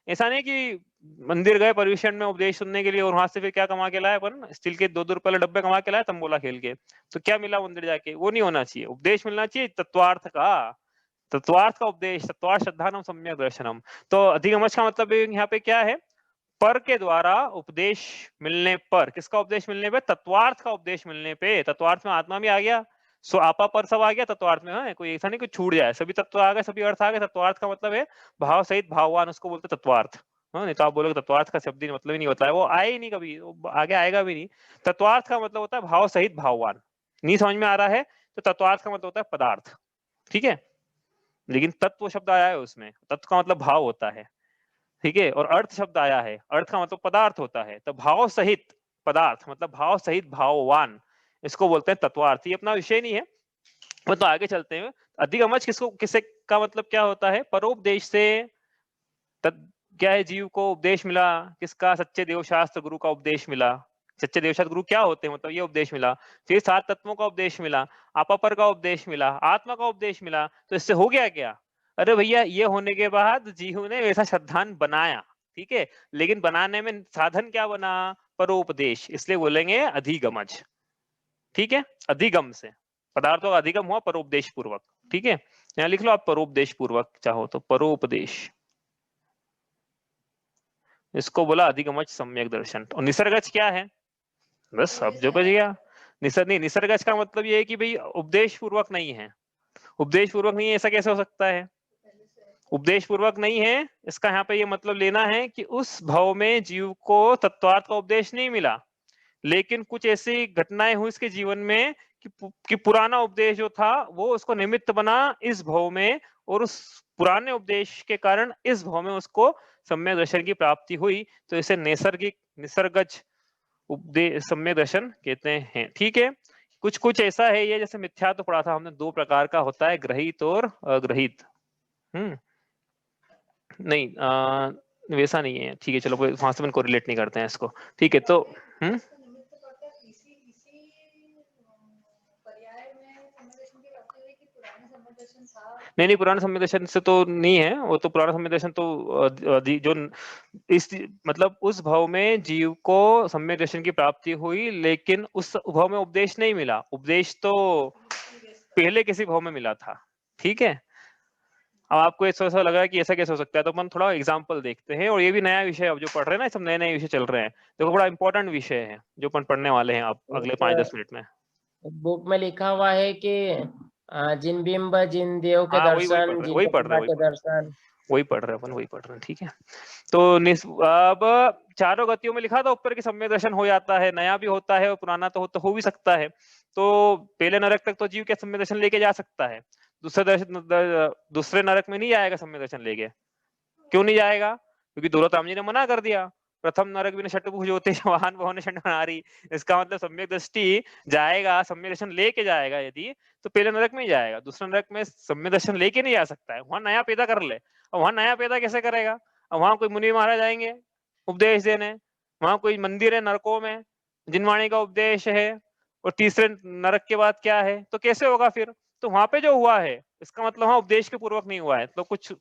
ऐसा नहीं कि मंदिर गए पर्यूषण में उपदेश सुनने के लिए और वहां से फिर क्या कमा के लाए अपन, स्टील के 2-2 रुपए डब्बे कमा के लाए तंबोला खेल के, तो क्या मिला मंदिर जाके, वो नहीं होना चाहिए। उपदेश मिलना चाहिए तत्वार्थ का, तत्वार्थ का उपदेश, तत्वार्थ श्रद्धानम सम्यक दर्शनम। तो अधिगमज का मतलब यहाँ पे क्या है, पर के द्वारा उपदेश मिलने पर, किसका उपदेश मिलने पे, तत्वार्थ का उपदेश मिलने पे। तत्वार्थ में आत्मा भी आ गया, सो आपा पर सब आ गया तत्वार्थ में, है कोई ऐसा नहीं कुछ छूट जाए, सभी तत्व आ गए, सभी अर्थ आ गए। तत्वार्थ का मतलब है भाव सहित भाववान, उसको बोलते तत्वार्थ। हाँ, नहीं तो आप बोलोगे तत्वार्थ का शब्द ही मतलब ही नहीं बताया, वो आए ही नहीं कभी, वो आगे आएगा भी नहीं। तत्वार्थ का मतलब होता है भाव सहित भाववान। नहीं समझ में आ रहा है तो तत्वार्थ का मतलब होता है पदार्थ, ठीक है, लेकिन तत्व शब्द आया है उसमें, तत्व का मतलब भाव होता है, ठीक है, और अर्थ शब्द आया है, अर्थ का मतलब पदार्थ होता है, तो भाव सहित पदार्थ मतलब भाव सहित भाववान, इसको बोलते हैं तत्वार्थ। ये अपना विषय नहीं है, वो तो आगे चलते हैं। अधिगमज किसको, किसे का मतलब क्या होता है, परोपदेश से। क्या है, जीव को उपदेश मिला, किसका, सच्चे देवशास्त्र गुरु का उपदेश मिला। सच्चे देवशास्त्र गुरु क्या होते हैं, मतलब ये उपदेश मिला। फिर 7 तत्वों का उपदेश मिला, आपापर का उपदेश मिला, आत्मा का उपदेश मिला, तो इससे हो गया क्या, अरे भैया ये होने के बाद जीव ने वैसा श्रद्धान बनाया, ठीक है, लेकिन बनाने में साधन क्या बना, परोपदेश, इसलिए बोलेंगे अधिगमज, ठीक है, अधिगम से पदार्थों का अधिगम हुआ परोपदेश पूर्वक, ठीक है, यहाँ लिख लो आप परोपदेश पूर्वक चाहो तो, परोपदेश, इसको बोला अधिगमज सम्यक दर्शन। और निसर्गज क्या है, बस अब जो बच गया, निसर्गज का मतलब ये है कि भाई उपदेश पूर्वक नहीं है, उपदेश पूर्वक नहीं है, ऐसा कैसे हो सकता है, उपदेश पूर्वक नहीं है, इसका यहाँ पे ये मतलब लेना है कि उस भाव में जीव को तत्वार्थ का उपदेश नहीं मिला, लेकिन कुछ ऐसी घटनाएं हुई इसके जीवन में कि पुराना उपदेश जो था वो उसको निमित्त बना इस भाव में, और उस पुराने उपदेश के कारण इस भाव में उसको सम्यक दर्शन की प्राप्ति हुई, तो इसे नैसर्गिक निसर्गज उपदेश सम्यक दर्शन कहते हैं, ठीक है। कुछ कुछ ऐसा है ये, जैसे मिथ्या तो पढ़ा था हमने, 2 प्रकार का होता है, ग्रहित और अग्रहित। नहीं वैसा नहीं है, ठीक है, चलो वहां से को रिलेट नहीं करते हैं इसको, ठीक है, तो नहीं पुराना सम्यक दर्शन से तो नहीं है, वो तो पुराना सम्यक दर्शन तो जो इस मतलब उस भाव में जीव को सम्यक दर्शन की प्राप्ति हुई, लेकिन उस भाव में उपदेश नहीं मिला, उपदेश तो पहले किसी भाव में मिला था, ठीक है। अब आपको ऐसा लग रहा है कि ऐसा कैसे हो सकता है, तो अपन थोड़ा एग्जांपल देखते हैं। और ये भी नया विषय अब जो पढ़ रहे हैं ना, सब नए नए विषय चल रहे हैं, देखो बड़ा इंपॉर्टेंट विषय है जो अपन पढ़ने वाले हैं अब अगले 5-10 मिनट में। बुक में लिखा हुआ है कि जिन बिंब जिन देव के हाँ, वही दर्शन, जिन प्रतिमा के दर्शन, वही पढ़ रहे हैं अपन, वही पढ़ रहे हैं, ठीक है। तो अब चारों गतियों में लिखा था ऊपर की सम्यक दर्शन हो जाता है, नया भी होता है और पुराना तो हो भी सकता है। तो पहले नरक तक तो जीव के सम्यक दर्शन लेके जा सकता है, दूसरे नरक में नहीं जाएगा सम्यक दर्शन लेके। क्यों नहीं जाएगा? क्योंकि दौलतराम जी ने मना कर दिया, प्रथम नरक भी षटभुज होते वाहन भवन षण्मारी। इसका मतलब सम्यक दृष्टि जाएगा, सम्यक दर्शन लेके जाएगा यदि, तो पहले नरक में ही जाएगा, दूसरे नरक में सम्यक दर्शन लेके नहीं जा सकता है, वहां नया पैदा कर ले। और वहां नया पैदा कैसे करेगा? और वहां कोई मुनि महाराज आएंगे उपदेश देने, वहां कोई मंदिर है नरकों में जिनवाणी का उपदेश है, और तीसरे नरक के बाद क्या है, तो कैसे होगा फिर? तो वहां पे जो हुआ है इसका मतलब वहां उपदेश के पूर्वक नहीं हुआ है, तो कुछ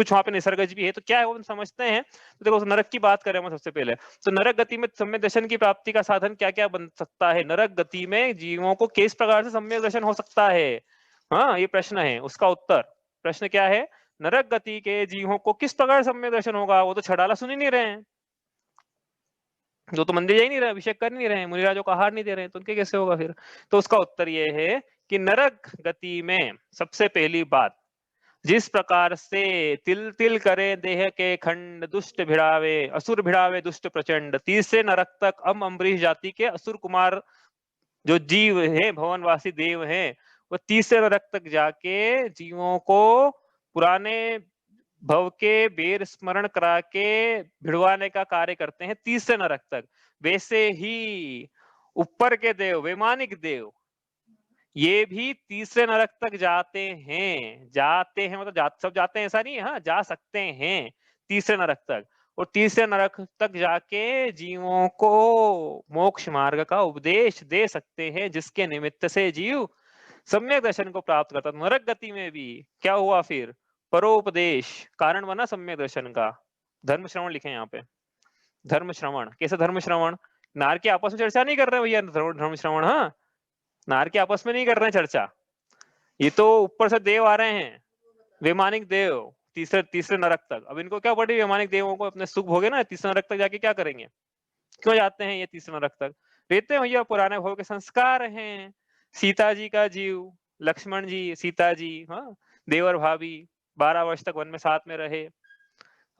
वहां पे निसर्गज भी है, तो क्या है वो समझते हैं। तो देखो नरक की बात करें हम सबसे पहले, तो नरक गति में सम्यक दर्शन की प्राप्ति का साधन क्या क्या बन सकता है? नरक गति में जीवों को किस प्रकार से सम्यक दर्शन हो सकता है? हाँ, ये प्रश्न है। उसका उत्तर, प्रश्न क्या है? नरक गति के जीवों को किस प्रकार सम्यक दर्शन होगा? वो तो छड़ाला सुन ही नहीं रहे हैं, जो तो मंदिर जा ही नहीं रहे, अभिषेक कर नहीं रहे हैं, मुनिराजों को आहार नहीं दे रहे हैं, तो उनके कैसे होगा फिर? तो उसका उत्तर ये है कि नरक गति में सबसे पहली बात, जिस प्रकार से तिल तिल करे देह के खंड, दुष्ट भिड़ावे असुर भिड़ावे दुष्ट प्रचंड, तीसरे नरक तक अम्बरीश जाति के असुर कुमार जो जीव है, भवनवासी देव हैं, वो तीसरे नरक तक जाके जीवों को पुराने भव के बेर स्मरण करा के भिड़वाने का कार्य करते हैं तीसरे नरक तक। वैसे ही ऊपर के देव, वैमानिक देव, ये भी तीसरे नरक तक जाते हैं। मतलब सब जाते हैं ऐसा नहीं है, हाँ, जा सकते हैं तीसरे नरक तक। और तीसरे नरक तक जाके जीवों को मोक्ष मार्ग का उपदेश दे सकते हैं, जिसके निमित्त से जीव सम्यक दर्शन को प्राप्त करता। नरक गति में भी क्या हुआ फिर? परोपदेश कारण बना सम्यक दर्शन का। धर्म श्रवण लिखे यहाँ पे, धर्म श्रवण। कैसे धर्म श्रवण? नार के आपस में चर्चा नहीं कर रहे भैया, धर्म श्रवण, हाँ, नार के आपस में नहीं कर रहे हैं चर्चा, ये तो ऊपर से देव आ रहे हैं, वैमानिक देव, तीसरे नरक तक। अब इनको क्या पड़ी, वैमानिक देवों को अपने सुख भोगे ना, तीसरे नरक तक जाके क्या करेंगे? क्यों जाते हैं ये तीसरे नरक तक? रहते हैं भैया, पुराने भोग के संस्कार हैं। सीता जी का जीव, लक्ष्मण जी, सीता जी, हाँ, देवर भाभी 12 वर्ष तक वन में साथ में रहे।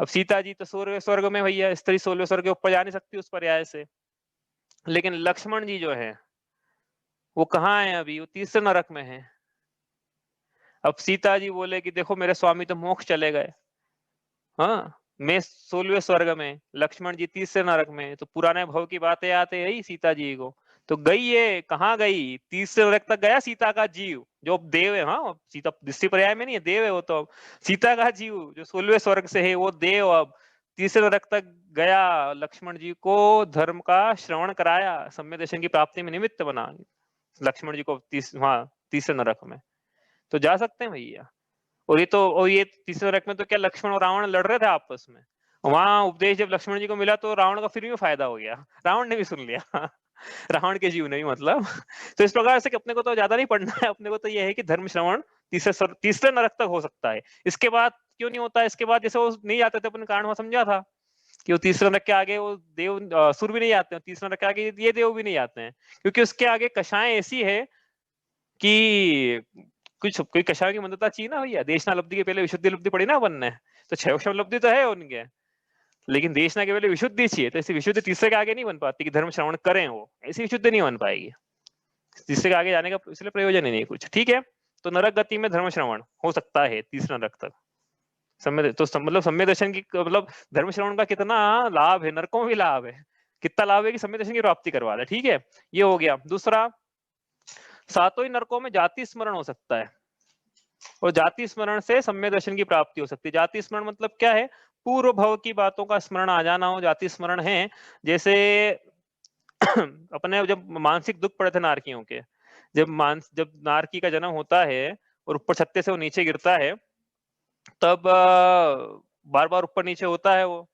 अब सीता जी तो स्वर्ग में भैया, स्त्री 16वें स्वर्ग के ऊपर जा नहीं सकती उस पर्याय से, लेकिन लक्ष्मण जी जो है वो कहाँ है अभी? वो तीसरे नरक में है। अब सीता जी बोले कि देखो मेरे स्वामी तो मोक्ष चले गए, हाँ, मैं 16वें स्वर्ग में, लक्ष्मण जी तीसरे नरक में, तो पुराने भव की बातें आते यही सीता जी को। तो गई ये कहाँ गई? तीसरे नरक तक गया सीता का जीव, जो देव है, हाँ, सीता दृष्टि पर्याय में नहीं है, देव है वो तो। अब सीता का जीव जो 16वें स्वर्ग से है वो देव अब तीसरे नरक तक गया, लक्ष्मण जी को धर्म का श्रवण कराया, सम्यक दर्शन की प्राप्ति में निमित्त बना लक्ष्मण जी को तीसरे नरक में। तो जा सकते हैं भैया। और ये तीसरे नरक में तो क्या लक्ष्मण और रावण लड़ रहे थे आपस में, वहां उपदेश जब लक्ष्मण जी को मिला तो रावण का फिर भी फायदा हो गया, रावण ने भी सुन लिया रावण के जीव ने भी, मतलब। तो इस प्रकार से कि अपने को तो ज्यादा नहीं पढ़ना है, अपने को तो यह है कि धर्म श्रवण तीसरे नरक तक हो सकता है। इसके बाद क्यों नहीं होता? इसके बाद जैसे वो नहीं जाते थे, अपन कारण वहां समझा था कि वो तीसरे नरक के आगे वो देव सुर भी नहीं आते हैं, तीसरे नरक के आगे ये देव भी नहीं आते हैं, क्योंकि उसके आगे कषाएं ऐसी है कि कोई कषाय की मंदता चाहिए ना भैया। देशना लब्धि के पहले विशुद्धि लब्धि पड़ी ना अपन ने, तो 6 लब्धि तो है उनके, लेकिन देशना के पहले विशुद्धि चाहिए। तो ऐसी विशुद्धि तीसरे के आगे नहीं बन पाती कि धर्म श्रवण करें, वो ऐसी विशुद्धि नहीं बन पाएगी, तीसरे के आगे जाने का इसलिए प्रयोजन ही नहीं कुछ, ठीक है। तो नरक गति में धर्म श्रवण हो सकता है तीसरा नरक तक। मतलब सम्यक दर्शन की, मतलब धर्म श्रवण का कितना लाभ है, नरकों में भी लाभ है, कितना लाभ है कि सम्यक दर्शन की प्राप्ति करवा दे, ठीक है। ये हो गया। दूसरा, सातों ही नरकों में जाति स्मरण हो सकता है, और जाति स्मरण से सम्यक दर्शन की प्राप्ति हो सकती है। जाति स्मरण मतलब क्या है? पूर्व भव की बातों का स्मरण आ जाना हो जाति स्मरण है। जैसे अपने जब मानसिक दुख पड़े थे नारकियों के, जब नारकी का जन्म होता है और ऊपर छत्ते से वो नीचे गिरता है, तब बार बार ऊपर नीचे होता है वो।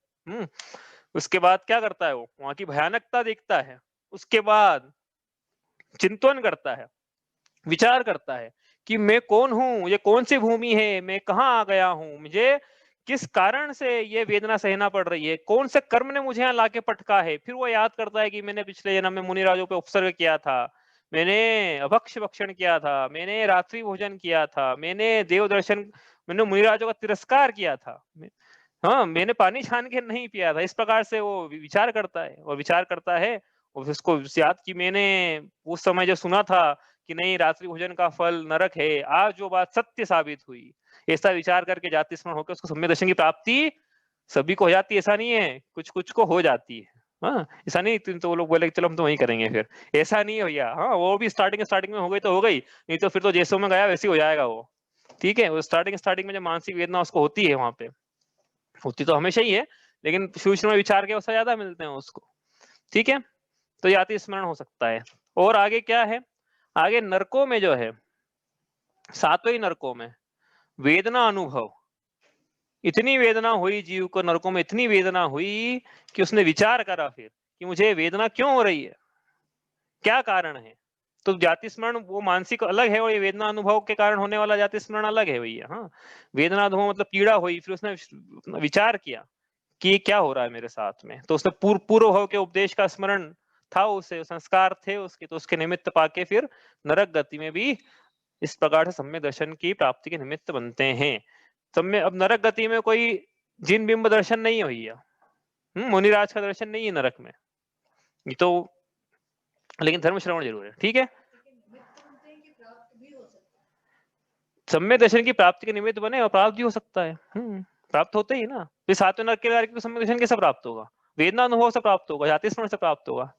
उसके बाद क्या करता है? वो वहां की भयानकता देखता है, उसके बाद चिंतन करता है, विचार करता है कि मैं कौन हूँ, ये कौन सी भूमि है, मैं कहाँ आ गया हूँ, मुझे किस कारण से ये वेदना सहना पड़ रही है, कौन से कर्म ने मुझे यहाँ लाके पटका है। फिर वो याद करता है कि मैंने पिछले जन्म में मुनिराजों पे उपसर्ग किया था, मैंने अभक्ष भक्षण किया था, मैंने रात्रि भोजन किया था, मैंने देव दर्शन, मैंने मुनिराजों का तिरस्कार किया था, हाँ मैंने पानी छान के नहीं पिया था। इस प्रकार से वो विचार करता है और विचार करता है और उसको याद कि मैंने उस समय जो सुना था कि नहीं रात्रि भोजन का फल नरक है, आज वो बात सत्य साबित हुई। ऐसा विचार करके जाति स्मरण होकर उसको सम्यक दर्शन की प्राप्ति सभी को हो जाती है, ऐसा नहीं है, कुछ कुछ को हो जाती है। हाँ ऐसा नहीं तो वो लोग बोले चलो हम तो वही करेंगे, फिर ऐसा नहीं है भैया। हाँ वो भी स्टार्टिंग में हो गई तो हो गई, नहीं तो फिर तो जैसों में गया वैसे ही हो जाएगा वो। ठीक है, वो स्टार्टिंग में जो मानसिक वेदना उसको होती है, वहां पे होती तो हमेशा ही है, लेकिन सूक्ष्म विचार के अवसर ज्यादा मिलते हैं उसको। ठीक है, तो जाति स्मरण हो सकता है। और आगे क्या है, आगे नरकों में जो है, सातवें नरकों में वेदना अनुभव, इतनी वेदना हुई जीव को, नरकों में इतनी वेदना हुई कि उसने विचार करा फिर कि मुझे वेदना क्यों हो रही है, क्या कारण है। तो जाति स्मरण वो मानसिक अलग है और ये वेदना अनुभव के कारण होने वाला जाति स्मरण अलग है भैया। हाँ वेदना अनुभव मतलब पीड़ा हुई, फिर उसने विचार किया कि ये क्या हो रहा है मेरे साथ में, तो उसने पूर्व भाव के उपदेश का स्मरण था, उसे संस्कार थे उसके, तो उसके निमित्त पाके फिर नरक गति में भी इस प्रकार से सम्यक दर्शन की प्राप्ति के निमित्त बनते हैं। अब नरक गति में कोई जिन बिंब दर्शन नहीं हुई है, मुनिराज का दर्शन नहीं है नरक में, ये तो, लेकिन धर्म श्रवण जरूर है। ठीक है, सम्यक दर्शन की प्राप्ति के निमित्त बने और प्राप्त भी हो सकता है, प्राप्त होते ही ना। फिर सातवें नरक के नरक को सम्यक दर्शन कैसे प्राप्त होगा, वेदना अनुभव से प्राप्त होगा, जाति स्मरण से प्राप्त होगा।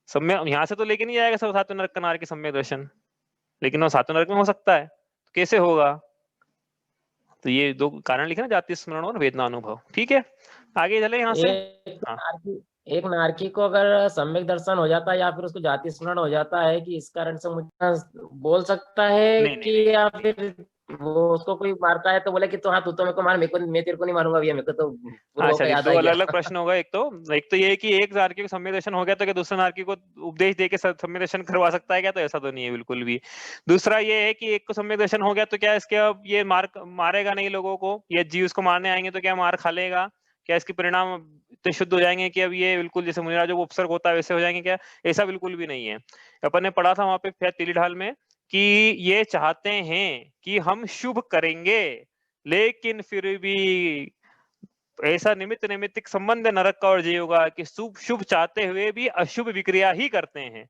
सम्यक यहाँ से तो लेके नहीं जाएगा सब सातवें नरक का नारक के सम्यक दर्शन, लेकिन वो सातवें नरक में हो सकता है, तो कैसे होगा। तो ये दो कारण लिखे ना, जाति स्मरण और वेदना अनुभव। ठीक है, आगे चले यहाँ से। हाँ एक नारकी को अगर सम्यक दर्शन हो जाता है या फिर उसको जाति स्मरण हो जाता है कि इस कारण से मुझे बोल सकता है नहीं, कि नहीं, या फिर वो उसको कोई मारता है तो बोले कि तो हाँ तू तो मेरे को मार, मैं तेरे को नहीं मारूंगा भैया, मेरे को तो पूर्व अच्छा का जी, याद दो आ अलग गया। अलग प्रश्न होगा। एक तो ये है कि एक नारकी को सम्यक दर्शन हो गया तो क्या दूसरे नारकी को उपदेश देके सम्यक दर्शन करवा सकता है क्या, तो ऐसा तो नहीं है बिल्कुल भी। दूसरा ये है कि एक को सम्यक दर्शन हो गया तो क्या इसके अब ये मारेगा नहीं लोगों को, ये जीव उसको मारने आएंगे तो क्या मार खा लेगा, क्या इसके परिणाम इतने शुद्ध हो जाएंगे कि अब ये बिल्कुल जैसे मुनिराजों को उपसर्ग होता है वैसे हो जाएंगे क्या, ऐसा बिल्कुल भी नहीं है। अपन ने पढ़ा था वहां पे तीली ढाल में कि ये चाहते हैं कि हम शुभ करेंगे, लेकिन फिर भी ऐसा निमित्त संबंध नरक का और जीव का कि शुभ शुभ चाहते हुए भी अशुभ विक्रिया ही करते हैं।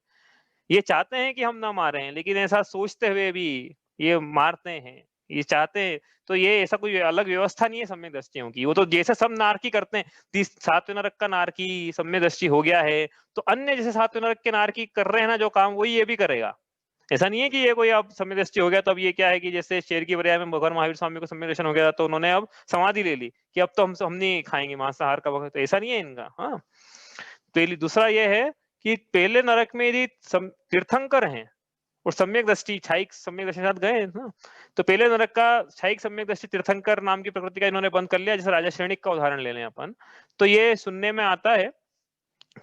ये चाहते हैं कि हम ना मारें, लेकिन ऐसा सोचते हुए भी ये मारते हैं, ये चाहते हैं। तो ये ऐसा कोई अलग व्यवस्था नहीं है सम्यक दृष्टियों की, वो तो जैसे सब नारकी करते हैं, सातवें नरक का नारकी सम्यक दृष्टि हो गया है तो अन्य जैसे सातवें नरक के नारकी कर रहे हैं ना जो काम, वही ये भी करेगा। ऐसा नहीं है कि ये कोई अब सम्यक दृष्टि हो गया तो अब ये क्या है कि जैसे शेर की बरिया में भगवान महावीर स्वामी को सम्यक दर्शन हो गया तो उन्होंने अब समाधि ले ली कि अब तो हम नहीं खाएंगे मांसाहार का वक्त, ऐसा नहीं है इनका। हाँ पहली, दूसरा ये है कि पहले नरक में यदि तीर्थंकर हैं और सम्यक दृष्टि छाइक सम्यक दृष्टि के साथ गए ना, तो पहले नरक का छाइक सम्यक दृष्टि तीर्थंकर नाम की प्रकृति का इन्होंने बंद कर लिया। जैसे राजा श्रेणिक का उदाहरण ले लें अपन, तो ये सुनने में आता है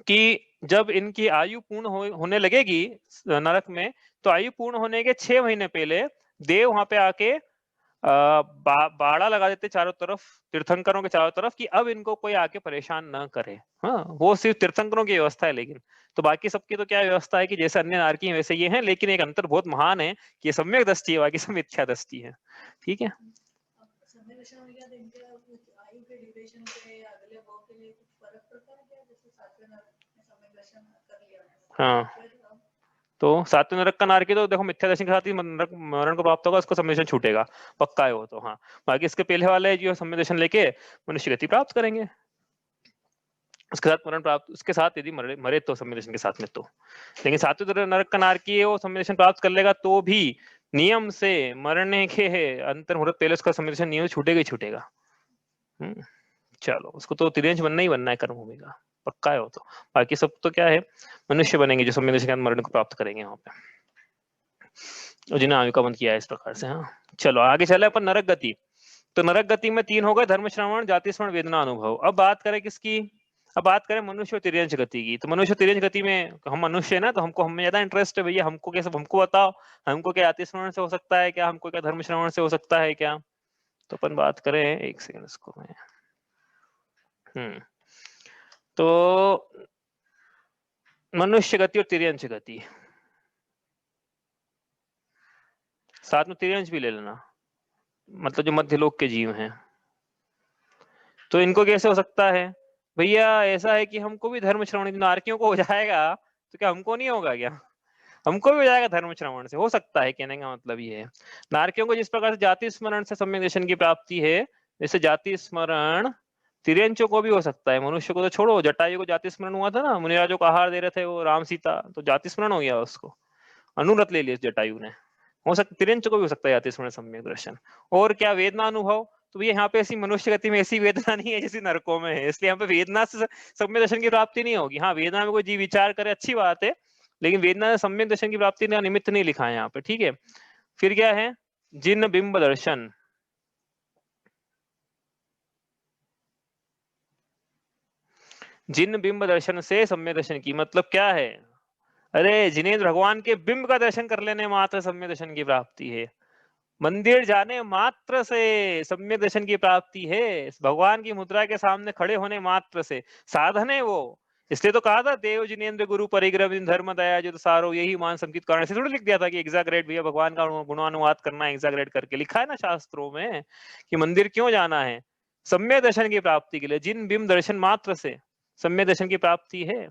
कि जब इनकी आयु पूर्ण होने लगेगी नरक में, तो आयु पूर्ण होने के 6 महीने पहले देव वहां पे आके बाड़ा लगा देते चारों तरफ, तीर्थंकरों के चारों तरफ, कि अब इनको कोई आके परेशान न करे। हाँ वो सिर्फ तीर्थंकरों की व्यवस्था है, लेकिन तो बाकी सबकी तो क्या व्यवस्था है कि जैसे अन्य नारकी हैं वैसे ये हैं, लेकिन एक अंतर बहुत महान है कि ये सम्यक दृष्टि है, बाकी सब मिथ्या दृष्टि है। ठीक है, हाँ तो सातवें नरक का नारकी तो देखो मिथ्या दर्शन के साथ ही मरण को प्राप्त होगा, उसको सम्यक दर्शन छूटेगा, पक्का है वो तो। हाँ बाकी इसके पहले वाले जो सम्यक दर्शन लेके मनुष्य गति प्राप्त करेंगे, उसके साथ मरण प्राप्त, उसके साथ यदि मरे तो सम्यक दर्शन के साथ में तो। लेकिन सातवें नरक का नारकी है वो सम्यक दर्शन प्राप्त कर लेगा तो भी नियम से मरने के अंतर मुहूर्त पहले उसका सम्यक दर्शन नियम छूटेगा ही छूटेगा। चलो उसको तो तिर्यंश बनना ही बनना है कर्म भूमि का, पक्का है वो तो। बाकी सब तो क्या है, मनुष्य बनेंगे जो सम्यक दर्शन के मरण को प्राप्त करेंगे वहां पे, और जिन्हें आयु का बंद किया है इस प्रकार से। हाँ चलो आगे चले अपन नरक गति। तो नरक गति में 3 हो गए, धर्म श्रवण, जाति स्मरण, वेदना अनुभव। अब बात करें किसकी, अब बात करें मनुष्य और तिर्यंच गति की, तो मनुष्य तिर्यंच गति में हम मनुष्य है ना, तो हमको हमें ज्यादा इंटरेस्ट है भैया, हमको कैसे, हमको बताओ हमको क्या जाति स्मरण से हो सकता है क्या, हमको क्या धर्म श्रवण से हो सकता है क्या। तो अपन बात करें, एक सेकंड इसको मैं तो मनुष्य गति और तिर्यंच गति, साथ में तिर्यंच भी ले लेना, मतलब जो मध्य लोक के जीव हैं, तो इनको कैसे हो सकता है भैया। ऐसा है कि हमको भी धर्म श्रवण, नारकियों को हो जाएगा तो क्या हमको नहीं होगा क्या, हमको भी हो जाएगा धर्म श्रवण से, हो सकता है, कहने का मतलब ये है। नारकियों को जिस प्रकार से जाति स्मरण से सम्यक दर्शन की प्राप्ति है, जैसे जाति स्मरण तिर्यंचों को भी हो सकता है। मनुष्य को तो छोड़ो, जटायु को जाति स्मरण हुआ था ना, मुनिराजों को आहार दे रहे थे वो राम सीता, तो जाति स्मरण हो गया उसको, अनुरत ले लिया जटायु ने। हो सकता तिर्यंच को भी हो सकता है जाति स्मरण सम्यक दर्शन। और क्या वेदना अनुभव, तो ये यहाँ पे ऐसी मनुष्य गति में ऐसी वेदना नहीं है जैसी नरकों में है, इसलिए यहाँ पे वेदना से सम्यक दर्शन की प्राप्ति नहीं होगी। हाँ, वेदना में कोई जीव विचार करे अच्छी बात है, लेकिन वेदना से सम्यक दर्शन की प्राप्ति का निमित्त नहीं लिखा है यहाँ पे, ठीक है। फिर क्या है, जिन बिंब दर्शन, जिन बिंब दर्शन से सम्यक दर्शन की मतलब क्या है, अरे जिनेंद्र भगवान के बिंब का दर्शन कर लेने मात्र सम्यक दर्शन की प्राप्ति है, मंदिर जाने मात्र से सम्यक दर्शन की प्राप्ति है, भगवान की मुद्रा के सामने खड़े होने मात्र से साधन है वो। इसलिए तो कहा था देव जिनेंद्र गुरु परिग्रह धर्म दया जो सारो यही मान संकित कारण से थोड़ी लिख दिया था कि एग्जैगरेट भैया भगवान का गुणानुवाद करना है, एग्जैगरेट करके लिखा है ना शास्त्रों में कि मंदिर क्यों जाना है, सम्यक दर्शन की प्राप्ति के लिए। जिन बिंब दर्शन मात्र से सम्यक दर्शन की प्राप्ति है,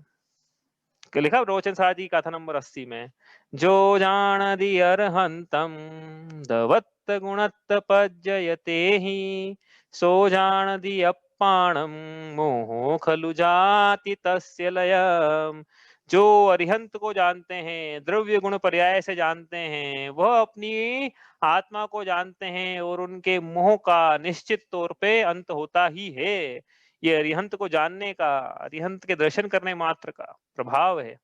लिखा रोचन साजी कथा नंबर 80 में, जो जान दी अरहंतम दवत्त गुणत्त पज्जयते ही, सो जान दी अप्पाणम मोहो खलु जाति तस्य लयम। जो अरिहंत को जानते हैं, द्रव्य गुण पर्याय से जानते हैं, वह अपनी आत्मा को जानते हैं और उनके मोह का निश्चित तौर पे अंत होता ही है। ये अरिहंत को जानने का, अरिहंत के दर्शन करने मात्र का प्रभाव है।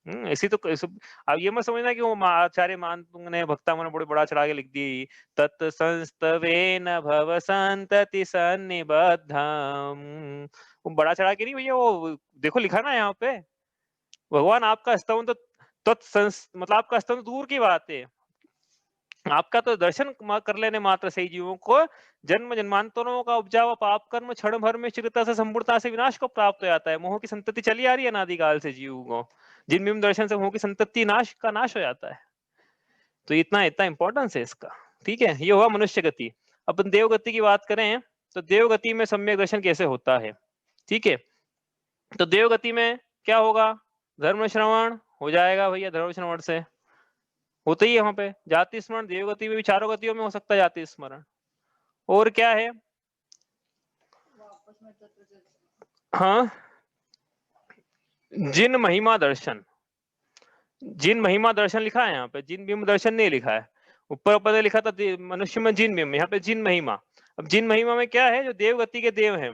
ऐसी तो अब ये मत समझना कि वो आचार्य मान ने भक्ता मन बड़े बड़ा चढ़ा के लिख दी, तत् संस्तवेन भव संतति सन्निबद्धम, वो बड़ा चढ़ा के नहीं भैया, वो देखो लिखा ना यहाँ पे, भगवान आपका स्तवन तो मतलब आपका स्तवन दूर की बात है, आपका तो दर्शन कर लेने मात्र से ही जीवों को जन्म जन्मांतरों का उपजा हुआ पाप कर्म क्षण भर में शीघ्रता से संपूर्णता से विनाश को प्राप्त हो जाता है। मोह की संतति चली आ रही है अनादिकाल से जीव को, जिन बिंब दर्शन से मोह की संतति नाश हो जाता है। तो इतना इंपॉर्टेंस है इसका, ठीक है। ये हुआ मनुष्य गति। अपन देवगति की बात करें तो देवगति में सम्यक दर्शन कैसे होता है, ठीक है। तो देवगति में क्या होगा, धर्म श्रवण हो जाएगा भैया, धर्म श्रवण से होता ही है वहां पे। जाति स्मरण देवगति में भी चारों गतियों में हो सकता है जाति स्मरण। और क्या है, हाँ, जिन महिमा दर्शन, जिन महिमा दर्शन लिखा है यहाँ पे, जिन बिंब दर्शन नहीं लिखा है। ऊपर ने लिखा था मनुष्य में जिन बिंब, यहाँ पे जिन महिमा। अब जिन महिमा में क्या है, जो देवगति के देव हैं,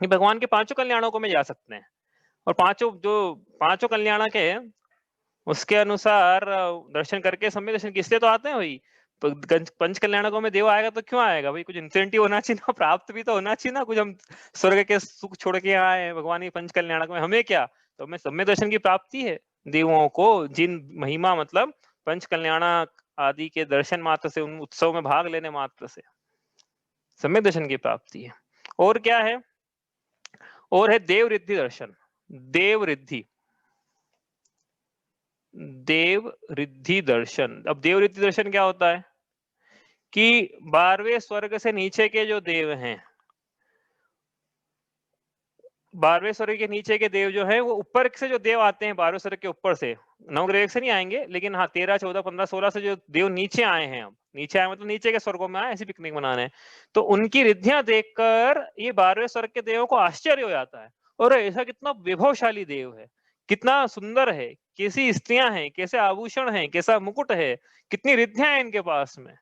ये भगवान के पांचों कल्याणों को में जा सकते हैं, और पांचों कल्याण के उसके अनुसार दर्शन करके सम्यक दर्शन किससे तो आते हैं भाई। पंच कल्याणकों में देव आएगा तो क्यों आएगा भाई, कुछ इंसेंटिव होना चाहिए ना, प्राप्त भी तो होना चाहिए ना कुछ। हम स्वर्ग के सुख छोड़ के आए भगवान की पंच कल्याणक में, हमें क्या, तो हमें सम्यक दर्शन की प्राप्ति है देवों को। जिन महिमा मतलब पंच कल्याण आदि के दर्शन मात्र से, उन उत्सव में भाग लेने मात्र से सम्यक दर्शन की प्राप्ति है। और क्या है, और है देव रिद्धि दर्शन। देव रिद्धि दर्शन। अब देव रिद्धि दर्शन क्या होता है कि 12वें स्वर्ग से नीचे के जो देव हैं, 12वें स्वर्ग के नीचे के देव जो है, वो ऊपर से जो देव आते हैं 12वें स्वर्ग के ऊपर से, नवग्रह से नहीं आएंगे, लेकिन हाँ 13, 14, 15, 16 से जो देव नीचे आए हैं, अब नीचे आए मतलब नीचे के स्वर्गों में आए ऐसी पिकनिक मनाने, तो उनकी रिद्धियां देखकर ये 12वें स्वर्ग के देवों को आश्चर्य हो जाता है, और ऐसा कितना वैभवशाली देव है, कितना सुंदर है, कैसी स्त्रियां हैं, कैसे आभूषण हैं, कैसा मुकुट है, कितनी रिद्धियां हैं इनके पास में।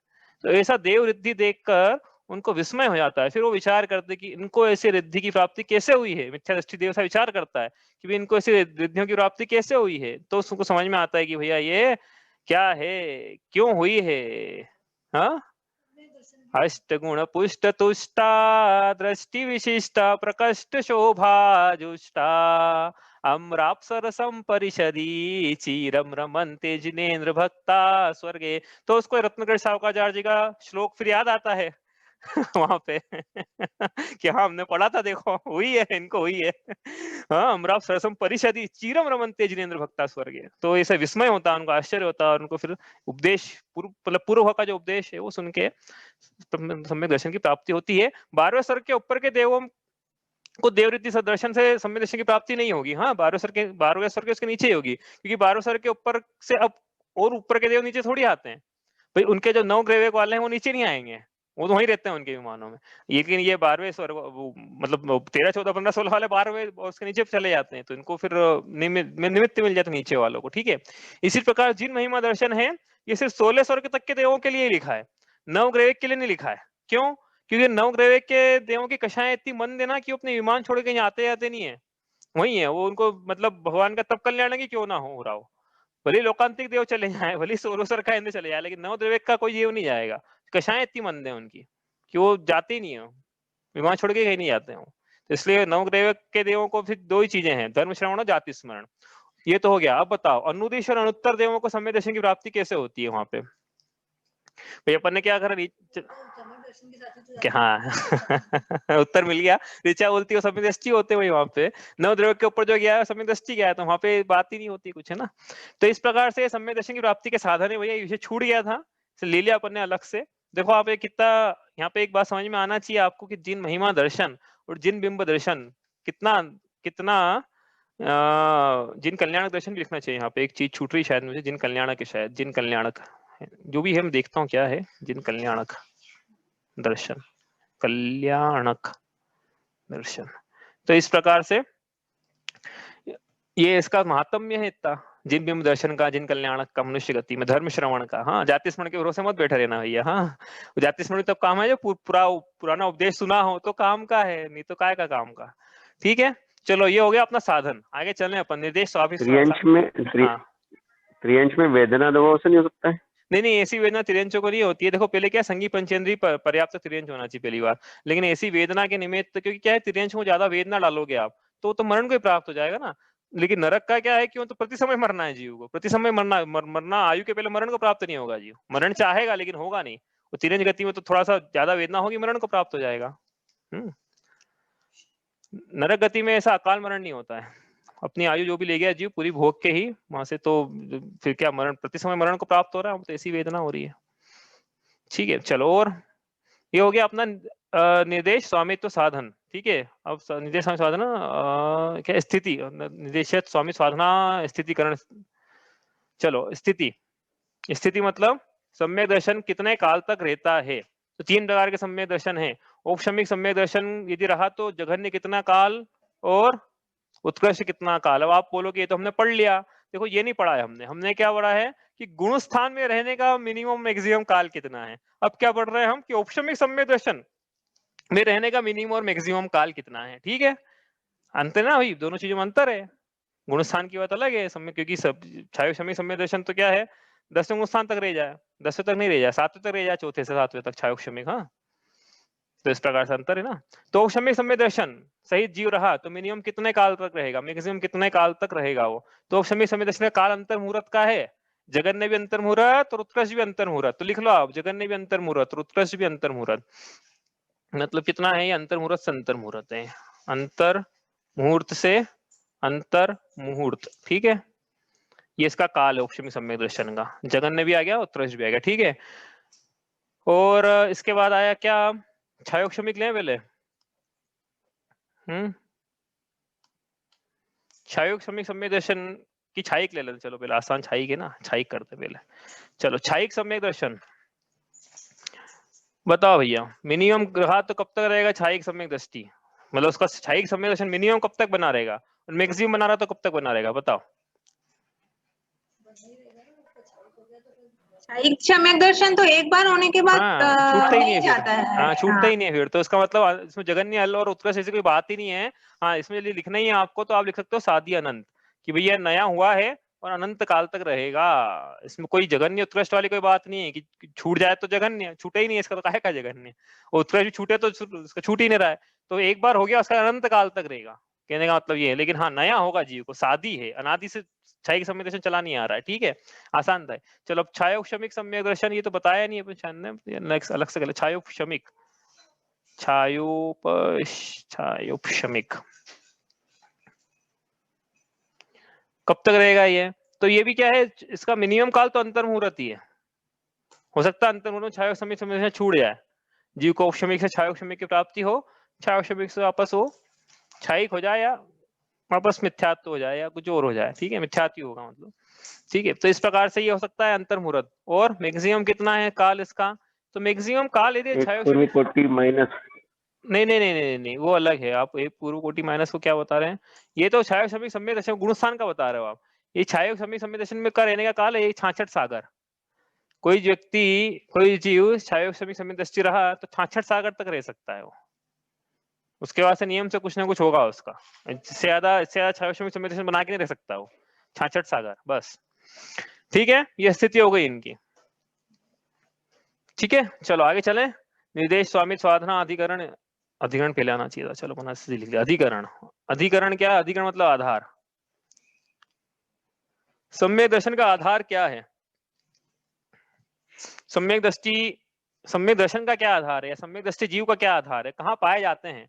तो ऐसा देव रिद्धि देखकर उनको विस्मय हो जाता है। फिर वो विचार करते कि इनको ऐसी रिद्धि की प्राप्ति कैसे हुई है। मिथ्या दृष्टि देव सा विचार करता है कि इनको ऐसी रिद्धियों की प्राप्ति कैसे हुई है, तो उसको समझ में आता है कि भैया ये क्या है, क्यों हुई है। हाँ अष्टगुण पुष्ट तुष्टा दृष्टि विशिष्टा प्रकष्ट शोभा जुष्टा अम्राप्सरसम परिषदी चिरम रमन्ते जिनेन्द्र भक्ता स्वर्गे। तो उसको रत्नाकर सावकाचार्य जी का श्लोक फिर याद आता है वहां पे कि हाँ हमने पढ़ा था, देखो हुई है, इनको हुई है। हाँ, अम्राप सरसम परिषदी चिरम रमन्ते जिनेन्द्र भक्ता स्वर्गे। तो ऐसे विस्मय होता है, उनको आश्चर्य होता है, और उनको फिर उपदेश पूर्व का जो उपदेश है वो सुन के सम्यक दर्शन की प्राप्ति होती है। 12वें स्वर्ग के ऊपर के देवों को देवरीति दर्शन से सम्यक दर्शन की प्राप्ति नहीं होगी। हाँ, 12वें स्वर्ग के उसके नीचे ही होगी, क्योंकि 12वें स्वर्ग के ऊपर से अब और ऊपर के देव नीचे थोड़ी आते हैं भाई। उनके जो 9 ग्रह वाले हैं वो नीचे नहीं आएंगे, वो तो वहीं रहते हैं उनके विमानों में। लेकिन ये 12वें स्वर्ग मतलब 13, 14, 15, 16 वाले 12वें उसके नीचे चले जाते हैं, तो इनको फिर निमित्त मिल जाते नीचे वालों को। ठीक है, इसी प्रकार जिन महिमा दर्शन है ये सिर्फ 16 स्वर्ग तक के देवों के लिए लिखा है, 9 ग्रह के लिए नहीं लिखा है। क्यों? क्योंकि 9 ग्रह के देवों की कषाएं इतनी मंद है ना कि अपने विमान छोड़ के आते जाते नहीं है, वही है वो। उनको मतलब भगवान का तब कल्याण की क्यों ना हो रहा हो, भले लोकांतिक देव चले जाए, भले सोरोसर का इंद्र चले जाए, लेकिन 9 द्रव्य का कोई जीव नहीं जाएगा। कषाएं इतनी मंद है उनकी कि वो जाते ही नहीं है, विमान छोड़ के कहीं नहीं जाते हैं। तो इसलिए 9 ग्रह के देवों को फिर 2 ही चीजें हैं, धर्म श्रवण और जाति स्मरण। ये तो हो गया। अब बताओ अनुदेश और अनुत्तर देवों को सम्यक दर्शन की प्राप्ति कैसे होती है वहां पे? भाई अपन ने क्या करा, हाँ उत्तर मिल गया। ऋचा बोलती है सम्यक दृष्टि होते वही वहां पे, 9 द्रव्य के ऊपर जो गया है सम्यक दृष्टि गया है, तो वहां पे बात ही नहीं होती कुछ, है ना। तो इस प्रकार से सम्यक दर्शन की प्राप्ति के साधन है भैया, ये छूट गया था, ले लिया अपन ने अलग से। देखो आप कितना यहाँ पे एक बात समझ में आना चाहिए आपको कि जिन महिमा दर्शन और जिन बिंब दर्शन कितना कितना जिन कल्याणक दर्शन भी लिखना चाहिए। यहाँ पे एक चीज छूट रही शायद मुझे, जिन कल्याणक है शायद, जिन कल्याणक जो भी है, मैं देखता हूँ क्या है जिन कल्याणक दर्शन, कल्याणक दर्शन। तो इस प्रकार से ये इसका महात्म्य है इतना, जिन बिंब दर्शन का, जिन कल्याणक का, मनुष्य गति में धर्म श्रवण का। हाँ, जाति स्मरण के भरोसे मत बैठे रहना भैया। हाँ, जाति स्मरण तब काम है जो पुराना उपदेश सुना हो तो काम का है, नहीं तो काय का काम का। ठीक है, चलो ये हो गया अपना साधन। आगे चलें अपन निर्देश स्वाभाविक। त्रियंश में वेदना दबाव से नहीं हो सकता है? नहीं, ऐसी वेदना त्रियंशों को नहीं होती है। देखो पहले क्या, संगी पंचेंद्री पर्याप्त त्रियंश होना चाहिए पहली बार, लेकिन ऐसी वेदना के निमित्त, क्योंकि क्या है त्रियंश को ज्यादा वेदना डालोगे आप तो मरण को ही प्राप्त हो जाएगा ना। लेकिन नरक का क्या है, क्यों, तो प्रति समय मरना है जीव को, प्रति समय मरना आयु के पहले मरण को प्राप्त नहीं होगा जीव। मरण चाहेगा लेकिन होगा नहीं। वो त्रियंश गति में तो थोड़ा सा ज्यादा वेदना होगी, मरण को प्राप्त हो जाएगा। नरक गति में ऐसा अकाल मरण नहीं होता है, अपनी आयु जो भी ले गया जीव पूरी भोग के ही वहां से, तो फिर क्या मरण, प्रति समय मरण को प्राप्त हो रहा है, तो ऐसी वेदना हो रही है। ठीक है, चलो। और ये हो गया अपना निर्देश स्वामित्व साधन। ठीक है, अब निर्देश स्वामी साधना क्या, स्थिति निर्देश स्वामी साधना स्थितिकरण। चलो स्थिति मतलब सम्यक दर्शन कितने काल तक रहता है। तो 3 प्रकार के सम्यक दर्शन है। औपशमिक सम्यक दर्शन यदि रहा तो जघन्य कितना काल और उत्कृष्ट कितना काल। अब आप बोलोगे ये तो हमने पढ़ लिया। देखो ये नहीं पढ़ा है हमने क्या पढ़ा है कि गुण स्थान में रहने का मिनिमम मैक्सिमम काल कितना है। अब क्या पढ़ रहे हैं हम कि औपशमिक सम्यक दर्शन में रहने का मिनिमम और मैक्सिमम काल कितना है। ठीक है, अंतर ना भाई, दोनों चीजों में अंतर है। गुण स्थान की बात अलग है समय, क्योंकि सब छायोक्षमिक सम्यक दर्शन तो क्या है 10वें गुण स्थान तक रह जाए, 10वें तक नहीं रह जाए, 7वें तक रह जाए, 4थे से 7वें तक छायोक्षमिक। हाँ, तो इस प्रकार से अंतर है ना। तो औपशमिक सम्यक दर्शन सहित जीव रहा तो मिनिमम कितने काल तक रहेगा, मैक्सिमम कितने काल तक रहेगा वो। तो औपशमिक सम्यक दर्शन का काल अंतर मुहूर्त का है, जगन्य भी अंतर मुहूर्त और उत्कृष्ट भी अंतर मुहूर्त। तो लिख लो आप, जगन्य भी अंतर मुहूर्त और उत्कृष्ट भी अंतर मुहूर्त। मतलब कितना है ये, अंतर मुहूर्त से अंतर मुहूर्त है, अंतर मुहूर्त से अंतर मुहूर्त। ठीक है, ये इसका काल है औपशमिक सम्यक दर्शन का। जगन्य भी आ गया, उत्कृष्ट भी आ गया। ठीक है, और इसके बाद आया क्या, छायोक्षमिक लें पहले। छायोक्षमिक सम्यक दर्शन की छायिक ले लेते। चलो पहले आसान छायिक है ना, छायिक करते पहले। चलो छायिक सम्यक दर्शन बताओ भैया, मिनिमम रहा तो कब तक रहेगा छायिक सम्यक दृष्टि, मतलब उसका छायिक सम्यक दर्शन मिनिमम कब तक बना रहेगा और मैक्सिमम बना रहा तो कब तक बना रहेगा बताओ। छायिक सम्यक दर्शन तो एक बार होने के बाद छूटता ही नहीं है जाता है। हाँ, छूटता ही नहीं है फिर। तो इसका मतलब इसमें जगन्य हल और उत्कृष्ट ऐसी कोई बात ही नहीं है। हाँ, इसमें यदि लिखना ही है आपको तो आप लिख सकते हो सादी अनंत, कि भैया नया हुआ है और अनंत काल तक रहेगा। इसमें कोई जघन्य उत्कृष्ट वाली कोई बात नहीं है कि छूट जाए तो जघन्य, छूटे ही नहीं इसका तो काहे का जघन्य, उत्कृष्ट भी छूटे तो उसका छूट ही नहीं रहा है। तो एक बार हो गया उसका अनंत काल तक रहेगा, कहने का मतलब ये है। लेकिन हाँ नया होगा जीव को, शादी है, अनादि से क्षयिक सम्यक दर्शन चला नहीं आ रहा है, ठीक है, आसान था। चलो अब छायोक्षमिक सम्यक दर्शन, ये तो बताया नहीं अपन नेक्स्ट अलग से, छायोक्षमिक, छायोपशमिक कब तक रहेगा ये? तो ये भी क्या है, इसका मिनिमम काल तो अंतर्मुहूर्त ही है, हो सकता है अंतर्मुहूर्त छायोक्षमिक सम्यक दर्शन छूट जाए, जीव को उपशमिक से छायोक्षमिक की प्राप्ति हो, छायोक्षमिक से वापस हो क्षयिक हो जाए, या वापस मिथ्यात्व हो जाए, या कुछ और हो जाए, ठीक है, मिथ्यात्व होगा मतलब, ठीक है। तो इस प्रकार से ये हो सकता है अंतर्मुहूर्त। और मैक्सिमम कितना है काल इसका? तो मैक्सिमम काल यदि पूर्व कोटि माइनस, नहीं, वो अलग है। आप एक पूर्व कोटि माइनस को क्या बता रहे हैं? ये तो छायोक्षमिक सम्यक दर्शन गुणस्थान का बता रहे हो आप। ये छायोक्षमिक सम्यक दर्शन में का रहने का काल है ये 66 सागर। कोई व्यक्ति, कोई जीव छायोक्षमिक सम्यक दृष्टि रहा तो 66 सागर तक रह सकता है वो, उसके बाद से नियम से कुछ ना कुछ होगा उसका, इससे ज्यादा छायोक्षमिक सम्यक दर्शन बना के नहीं रह सकता वो, 66 सागर बस, ठीक है। ये स्थिति हो गई इनकी, ठीक है। चलो आगे चले। निर्देश स्वामी साधना अधिकरण, अधिकरण पहले आना चाहिए था, चलो बना लिख लिया। अधिकरण, अधिकरण क्या है? अधिकरण मतलब आधार। सम्यक दर्शन का आधार क्या है? सम्यक दृष्टि, सम्यक दर्शन का क्या आधार है, या सम्यक दृष्टि जीव का क्या आधार है, कहाँ पाए जाते हैं?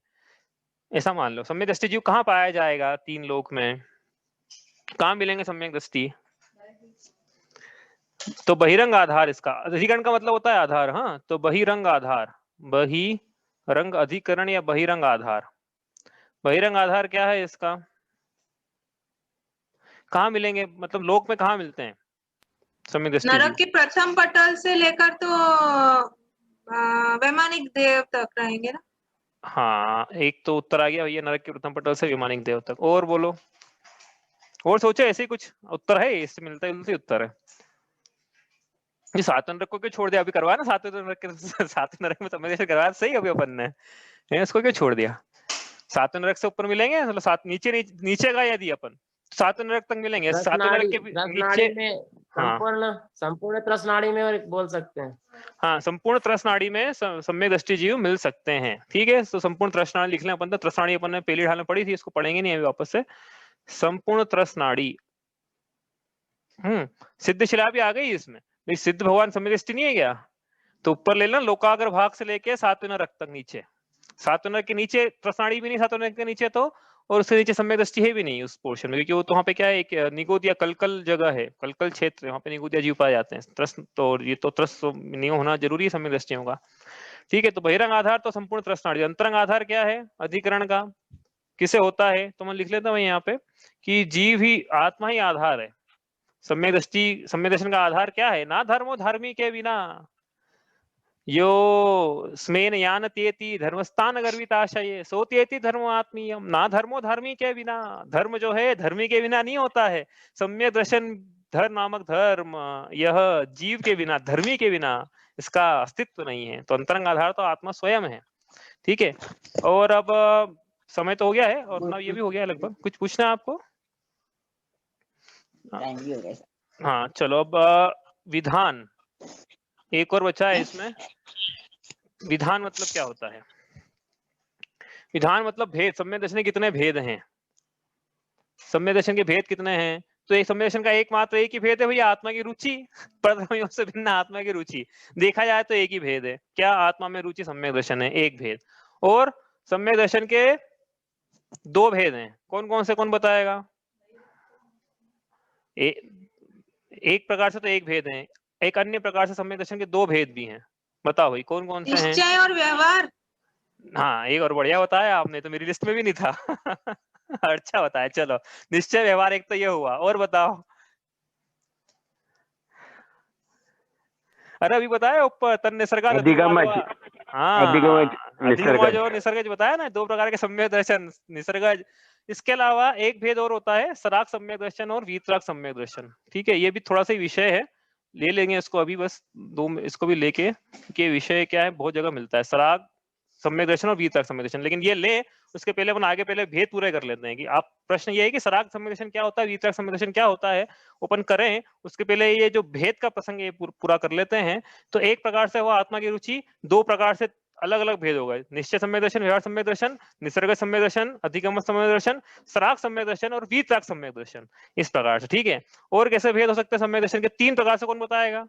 ऐसा मान लो सम्यक दृष्टि जीव कहाँ पाया जाएगा? 3 लोक में कहाँ मिलेंगे सम्यक दृष्टि? तो बहिरंग आधार इसका, अधिकरण का मतलब होता है आधार, हाँ। तो बहिरंग आधार, बहिरंग अधिकरण या बहिरंग आधार, बहिरंग आधार क्या है इसका? कहाँ मिलेंगे, मतलब लोक में कहाँ मिलते हैं सम्यक दृष्टि नरक जीव? के प्रथम पटल से लेकर तो वैमानिक देव तक रहेंगे ना। हाँ एक तो उत्तर आ गया भैया, नरक के प्रथम पटल से वैमानिक देव तक। और बोलो, और सोचो, ऐसे ही कुछ उत्तर है, इससे मिलता जुलता उत्तर है। ये सातवें नरक को क्यों छोड़ दिया? अभी करवाया ना सातवें नरक के, सातवें नरक में सम्यक दर्शन करवाया सही अभी अपन ने, इसको क्यों छोड़ दिया? सातवें नरक से ऊपर मिलेंगे, मतलब सात नीचे का यदि अपन सातवें नरक तक मिलेंगे, सातवें नरक के नीचे में हाँ संपूर्ण त्रसनाड़ी में बोल सकते हैं। हाँ, संपूर्ण त्रसनाड़ी में सम्यक दृष्टि जीव मिल सकते हैं, ठीक है। तो संपूर्ण त्रसनाड़ी लिख लें अपन, तो त्रसनाड़ी अपन ने पहली ढाल में पढ़ी थी, इसको पढ़ेंगे नहीं अभी वापस से। संपूर्ण त्रसनाड़ी, सिद्धशिला भी आ गई इसमें, भाई सिद्ध भगवान सम्यक दृष्टि नहीं है क्या? तो ऊपर ले लेना लोकाग्र भाग से लेके सातवें नरक तक नीचे, सातवें नरक के नीचे त्रसनाड़ी भी नहीं, सातवें नरक के नीचे तो, और उसके नीचे सम्यक दृष्टि है भी नहीं उस पोर्शन में, क्योंकि वो तो वहाँ पे क्या है, एक निगोदिया कलकल जगह है, कलकल क्षेत्र है, वहाँ पे निगोदिया जीव पाए जाते हैं। त्रस तो ये तो त्रस नहीं होना जरूरी है सम्यक दृष्टियों का, ठीक है। तो बहिरंग आधार तो संपूर्ण त्रसनाड़ी। अंतरंग आधार क्या है अधिकरण का, किसे होता है? तो मैं लिख लेता हूँ यहाँ पे कि जीव ही, आत्मा ही आधार है। सम्यक दृष्टि, सम्यक दर्शन का आधार क्या है? ना धर्मो धर्मी के बिना, यो स्मेन यानत्येति धर्मस्थान गर्विताशये सोत्येति धर्मात्मीयम, ना धर्मो धर्मी के बिना, धर्म जो है धर्मी के बिना नहीं होता है। सम्यक दर्शन धर्म नामक धर्म, यह जीव के बिना, धर्मी के बिना इसका अस्तित्व नहीं है। तो अंतरंग आधार तो आत्मा स्वयं है, ठीक है। और अब समय तो हो गया है, और ना ये भी हो गया लगभग। कुछ पूछना है आपको? हाँ चलो, अब विधान एक और बचा है इसमें। विधान मतलब क्या होता है? विधान मतलब भेद। सम्यक दर्शन के कितने भेद हैं? सम्यक दर्शन के भेद कितने हैं? तो एक सम्यक दर्शन का एकमात्र एक ही भेद है भैया, आत्मा की रुचि। परधर्मियों से भिन्न आत्मा की रुचि, देखा जाए तो एक ही भेद है। क्या? आत्मा में रुचि, सम्यक दर्शन है, एक भेद। और सम्यक दर्शन के 2 भेद हैं, कौन कौन से, कौन बताएगा? एक प्रकार से तो एक भेद है, एक अन्य प्रकार से सम्यक दर्शन के 2 भेद भी हैं। बताओ भाई कौन कौन से हैं? निश्चय और व्यवहार। हाँ एक और बढ़िया बताया आपने, तो मेरी लिस्ट में भी नहीं था। अच्छा बताया। चलो निश्चय व्यवहार एक तो ये हुआ, और बताओ। अरे अभी बताया ऊपर, तन निसर्गा अधिगमज, हाँ अधिगमज, अधिगमज और निसर्गज बताया ना, 2 प्रकार के सम्यक दर्शन, निसर्गज। इसके अलावा एक भेद और होता है, सराग सम्यक दर्शन और वीतराग सम्यक दर्शन, ठीक है। ये भी थोड़ा सा विषय है, ले लेंगे इसको अभी बस 2, इसको भी लेके, कि विषय क्या है, बहुत जगह मिलता है, सराग सम्यक दर्शन और वीतराग सम्यक दर्शन। लेकिन ये ले उसके पहले अपन आगे पहले भेद पूरे कर लेते हैं कि आप प्रश्न ये है कि सराग सम्यक दर्शन क्या होता है, वीतराग सम्यक दर्शन क्या होता है, ओपन करें। उसके पहले ये जो भेद का प्रसंग ये पूरा कर लेते हैं। तो एक प्रकार से हुआ आत्मा की रुचि, दो प्रकार से अलग अलग भेद हो गए, निश्चय सम्यक दर्शन, व्यवहार सम्यक दर्शन, निसर्ग सम्यक दर्शन, अधिगम सम्यक दर्शन, सराग सम्यक दर्शन और वीतराग सम्यक दर्शन, इस प्रकार से। ठीक है, और कैसे भेद हो सकते हैं सम्यक दर्शन के? तीन प्रकार से, कौन बताएगा?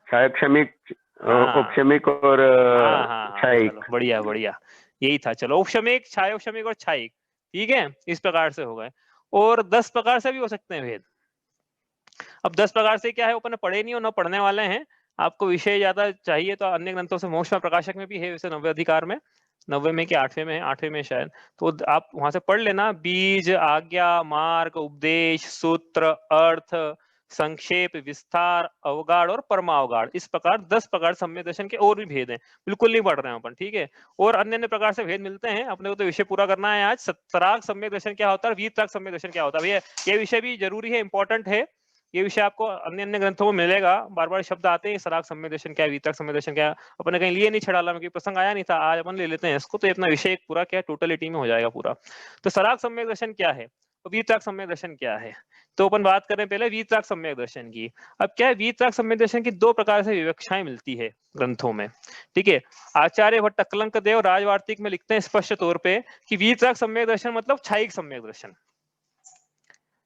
क्षायक, उपशमिक और क्षायिक। चलो बढ़िया बढ़िया, यही था। चलो, उपशमिक, क्षायोपशमिक और क्षायिक, ठीक है, इस प्रकार से हो गए। और 10 प्रकार से भी हो सकते हैं भेद। अब 10 प्रकार से क्या है, अपन पढ़े नहीं हो, न पढ़ने वाले हैं, आपको विषय ज्यादा चाहिए तो अन्य ग्रंथों से, मोक्ष प्रकाशक में भी है वैसे 90 अधिकार में, 90 में कि 8वें में है, 8वें में शायद, तो आप वहां से पढ़ लेना। बीज, आज्ञा, मार्ग, उपदेश, सूत्र, अर्थ, संक्षेप, विस्तार, अवगाढ़ और परमावगाढ़, इस प्रकार 10 प्रकार सम्यक दर्शन के और भी भेद हैं, बिल्कुल नहीं पढ़ रहे हैं अपन, ठीक है। और अन्य अन्य प्रकार से भेद मिलते हैं, अपने को तो विषय पूरा करना है आज। सराग सम्यक दर्शन क्या होता है, वीतराग सम्यक दर्शन क्या होता है, भैया ये विषय भी जरूरी है, इंपॉर्टेंट है। ये विषय आपको अन्य अन्य ग्रंथों में मिलेगा, बार बार शब्द आते हैं, सराग सम्यक दर्शन क्या है, वीतराग सम्यक दर्शन क्या है, अपने कहीं लिए नहीं, छड़ाला में प्रसंग आया नहीं था, आज अपन ले लेते हैं इसको, तो अपना विषय पूरा क्या टोटलिटी में हो जाएगा पूरा। तो सराग सम्यक दर्शन क्या है, वीतराग सम्यक दर्शन क्या है, तो अपन बात करें पहले वीतराग सम्यक दर्शन की। अब क्या है, वीतराग सम्यक दर्शन की दो प्रकार से विवक्षाएं मिलती है ग्रंथों में, ठीक है। आचार्य भट्ट अकलंक देव राजवार्तिक में लिखते हैं स्पष्ट तौर पे कि वीतराग सम्यक दर्शन मतलब क्षायिक सम्यक दर्शन।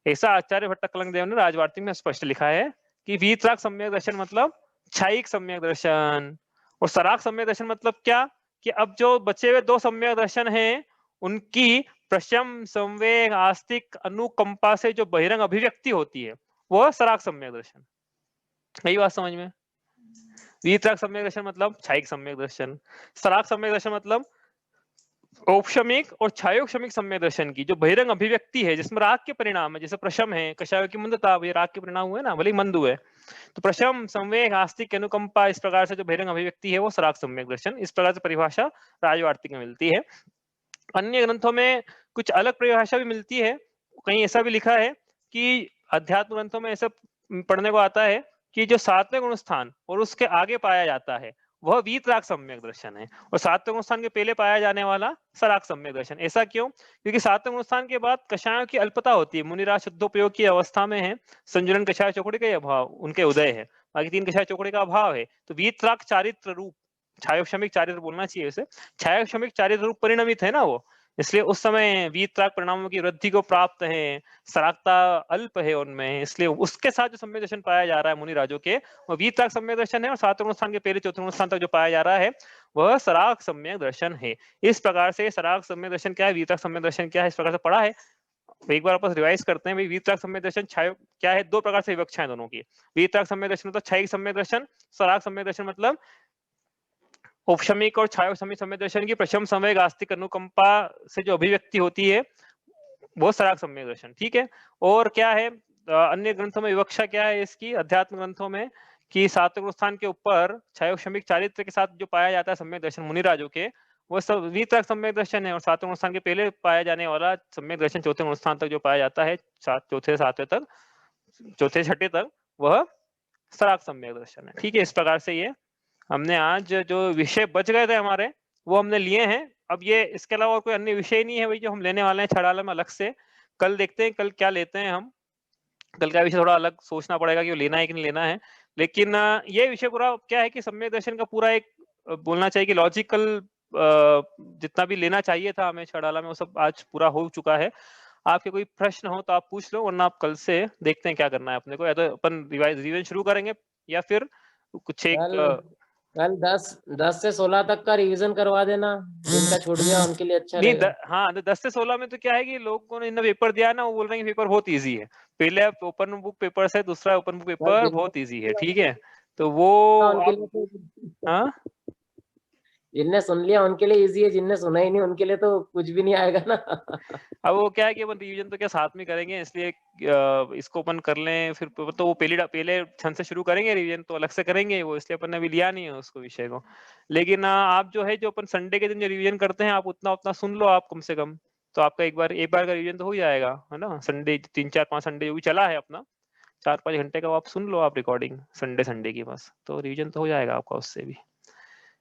ऐसा आचार्य भट्ट अकलंक देव ने राजवार्तिक में स्पष्ट लिखा है कि वीतराग सम्यक दर्शन मतलब क्षायिक सम्यक दर्शन। और सराग सम्यक दर्शन मतलब क्या, कि अब जो बचे हुए दो सम्यक दर्शन हैं उनकी प्रशम, संवेग, आस्तिक, अनुकंपा से जो बहिरंग अभिव्यक्ति होती है वह सराग सम्यक दर्शन। यही बात समझ में? वीतराग सम्यक दर्शन मतलब क्षायिक सम्यक दर्शन, सराग सम्यक दर्शन मतलब औपशमिक और क्षायोपशमिक सम्यक दर्शन की जो बहिरंग अभिव्यक्ति है, जिसमें राग के परिणाम है, जैसे प्रशम है, कषाय की मंदता, ये राग के परिणाम हुए ना, भले ही मंद हुए, तो प्रशम, संवेग, आस्तिक, अनुकंपा, इस प्रकार से जो बहिरंग अभिव्यक्ति है वो सराग सम्यक दर्शन, इस प्रकार से परिभाषा राजवार्तिक में मिलती है। अन्य ग्रंथों में कुछ अलग परिभाषा भी मिलती है, कहीं ऐसा भी लिखा है कि अध्यात्म ग्रंथों में ऐसा पढ़ने को आता है कि जो 7वें गुण स्थान और उसके आगे पाया जाता है वह वीतराग सम्यक दर्शन है, और 7वें गुण स्थान के पहले पाया जाने वाला सराग सम्यक दर्शन। ऐसा क्यों? क्योंकि 7वें गुण स्थान के बाद कषायों की अल्पता होती है, मुनिराज शुद्धोपयोग की अवस्था में है, संजुलन कषाय चौकड़ी का अभाव, उनके उदय है, बाकी 3 कषाय चौकड़ी का अभाव है, तो वीतराग चारित्र रूप, छायोक्षमिक चारित्र बोलना चाहिए उसे, छायोक्षमिक चारित्र रूप परिणमित है ना वो, इसलिए उस समय वीतराग परिणामों की वृद्धि को प्राप्त है, सरागता अल्प है उनमें, इसलिए उसके साथ जो सम्यक दर्शन पाया जा रहा है मुनि राजों के, वो वीतराग सम्यक दर्शन है, और 7वें स्थान के पहले 4वें स्थान तक जो पाया जा रहा है वह सराग सम्यक दर्शन है। इस प्रकार से सराग सम्यक दर्शन क्या है, वीतराग सम्यक दर्शन क्या है, इस प्रकार से पढ़ा है। एक बार वापस रिवाइज करते हैं भाई, वीतराग सम्यक दर्शन क्षाय क्या है, दो प्रकार से विवक्षा है दोनों की। वीतराग सम्यक दर्शन मतलब क्षायिक सम्यक दर्शन, सराग सम्यक दर्शन मतलब औपशमिक और छायोपशमिक सम्यक दर्शन की प्रशम, संवेग, आस्तिक, अनुकंपा से जो अभिव्यक्ति होती है वो सराग सम्यक दर्शन, ठीक है। और क्या है अन्य ग्रंथों में विवक्षा क्या है इसकी, अध्यात्म ग्रंथों में, कि 7वें स्थान के ऊपर छायोपशमिक चारित्र के साथ जो पाया जाता है सम्यक दर्शन मुनिराजों के, वो सब वीतराग सम्यक दर्शन है, और 7वें स्थान के पहले पाया जाने वाला सम्यक दर्शन 4वें स्थान तक जो पाया जाता है, 4थे 7वें तक, 4थे 6ठे तक, वह सराग सम्यक दर्शन है, ठीक है। इस प्रकार से ये हमने आज जो विषय बच गए थे हमारे वो हमने लिए हैं। अब ये इसके अलावा और कोई अन्य विषय नहीं है भाई जो हम लेने वाले हैं छड़ाला में अलग से। कल देखते हैं कल क्या लेते हैं हम, कल का विषय थोड़ा अलग सोचना पड़ेगा कि वो लेना है कि नहीं लेना है। लेकिन ये विषय पूरा क्या है कि सम्यक दर्शन का पूरा एक बोलना चाहिए कि लॉजिकल जितना भी लेना चाहिए था हमें छड़ाला में वो सब आज पूरा हो चुका है। आपके कोई प्रश्न हो तो आप पूछ लो, वरना आप कल से देखते हैं क्या करना है अपने को, या तो अपन रिवीजन शुरू करेंगे या फिर कुछ एक कल 10 से 16 तक का रिवीजन करवा देना, जिनका छूट गया उनके लिए अच्छा नहीं रहेगा। हाँ, 10 से 16 में तो क्या है कि लोगों ने इतना पेपर दिया ना, वो बोल रहे हैं कि पेपर बहुत इजी है। पहले ओपन बुक पेपर है, दूसरा ओपन बुक पेपर बहुत इजी है, ठीक है। तो वो उनके लिए हाँ, जिनने सुन लिया उनके लिए इजी है, जिनने सुना ही नहीं उनके लिए तो कुछ भी नहीं आएगा ना। अब वो क्या है कि अपन रिवीजन तो क्या साथ में करेंगे, इसलिए इसको अपन कर लें, फिर तो वो पहले क्षण से शुरू करेंगे, रिवीजन तो अलग से करेंगे वो, इसलिए अपन ने अभी लिया नहीं है उसको विषय को। लेकिन आप जो है जो अपन संडे के दिन जो रिवीजन करते हैं आप उतना सुन लो आप कम से कम, तो आपका एक बार का रिवीजन तो हो जाएगा, है ना। संडे 3-4-5 संडे जो भी चला है अपना 4-5 घंटे का, आप सुन लो आप रिकॉर्डिंग संडे की, बस तो रिवीजन तो हो जाएगा आपका उससे भी,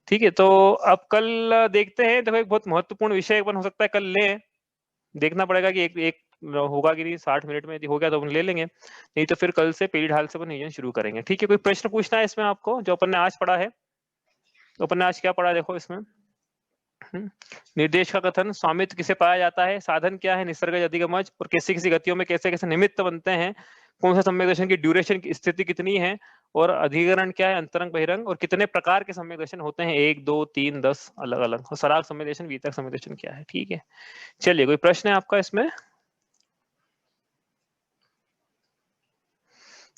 ठीक है, तो अब कल देखते हैं। देखो एक बहुत महत्वपूर्ण विषय अपन हो सकता है कल ले, देखना पड़ेगा कि एक होगा कि नहीं, 60 मिनट में यदि हो गया तो अपन ले लेंगे, नहीं तो फिर कल से पीढ़ी ढाल से अपन नियोजन शुरू करेंगे। ठीक है, कोई प्रश्न पूछना है इसमें आपको जो अपन ने आज पढ़ा है? तो अपन ने आज क्या पढ़ा देखो इसमें। निर्देश का कथन, स्वामित्व किसे पाया जाता है, साधन क्या है, निसर्ग अधिगमज, और कैसी किसी गतियों में कैसे कैसे निमित्त बनते हैं, कौन सा सम्यक दर्शन की ड्यूरेशन की स्थिति कितनी है, और अधिकरण क्या है, अंतरंग बहिरंग, और कितने प्रकार के सम्यक दर्शन होते हैं, 1 2 3 10 अलग अलग, और सराग सम्यक दर्शन, वीतक सम्यक दर्शन क्या है। ठीक है, चलिए कोई प्रश्न है आपका इसमें?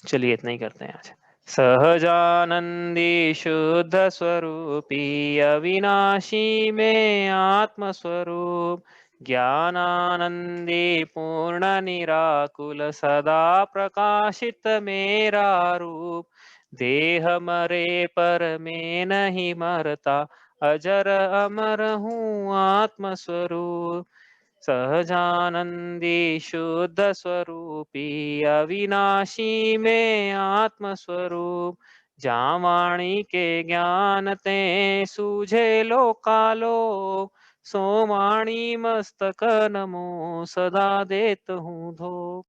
चलिए इतना ही करते हैं आज। सहजानंदी शुद्ध स्वरूपी अविनाशी में आत्मस्वरूप, ज्ञानानंदी पूर्ण निराकुल सदा प्रकाशित मेरा रूप, देह मरे पर में नहीं मरता, अजर अमर हूँ आत्मस्वरूप। सहजानंदी शुद्ध स्वरूपी अविनाशी में आत्मस्वरूप, जावाणी के ज्ञान ते सूझे लोकालोक, सोमाणी मस्तक नमो सदा देत हूँ धो।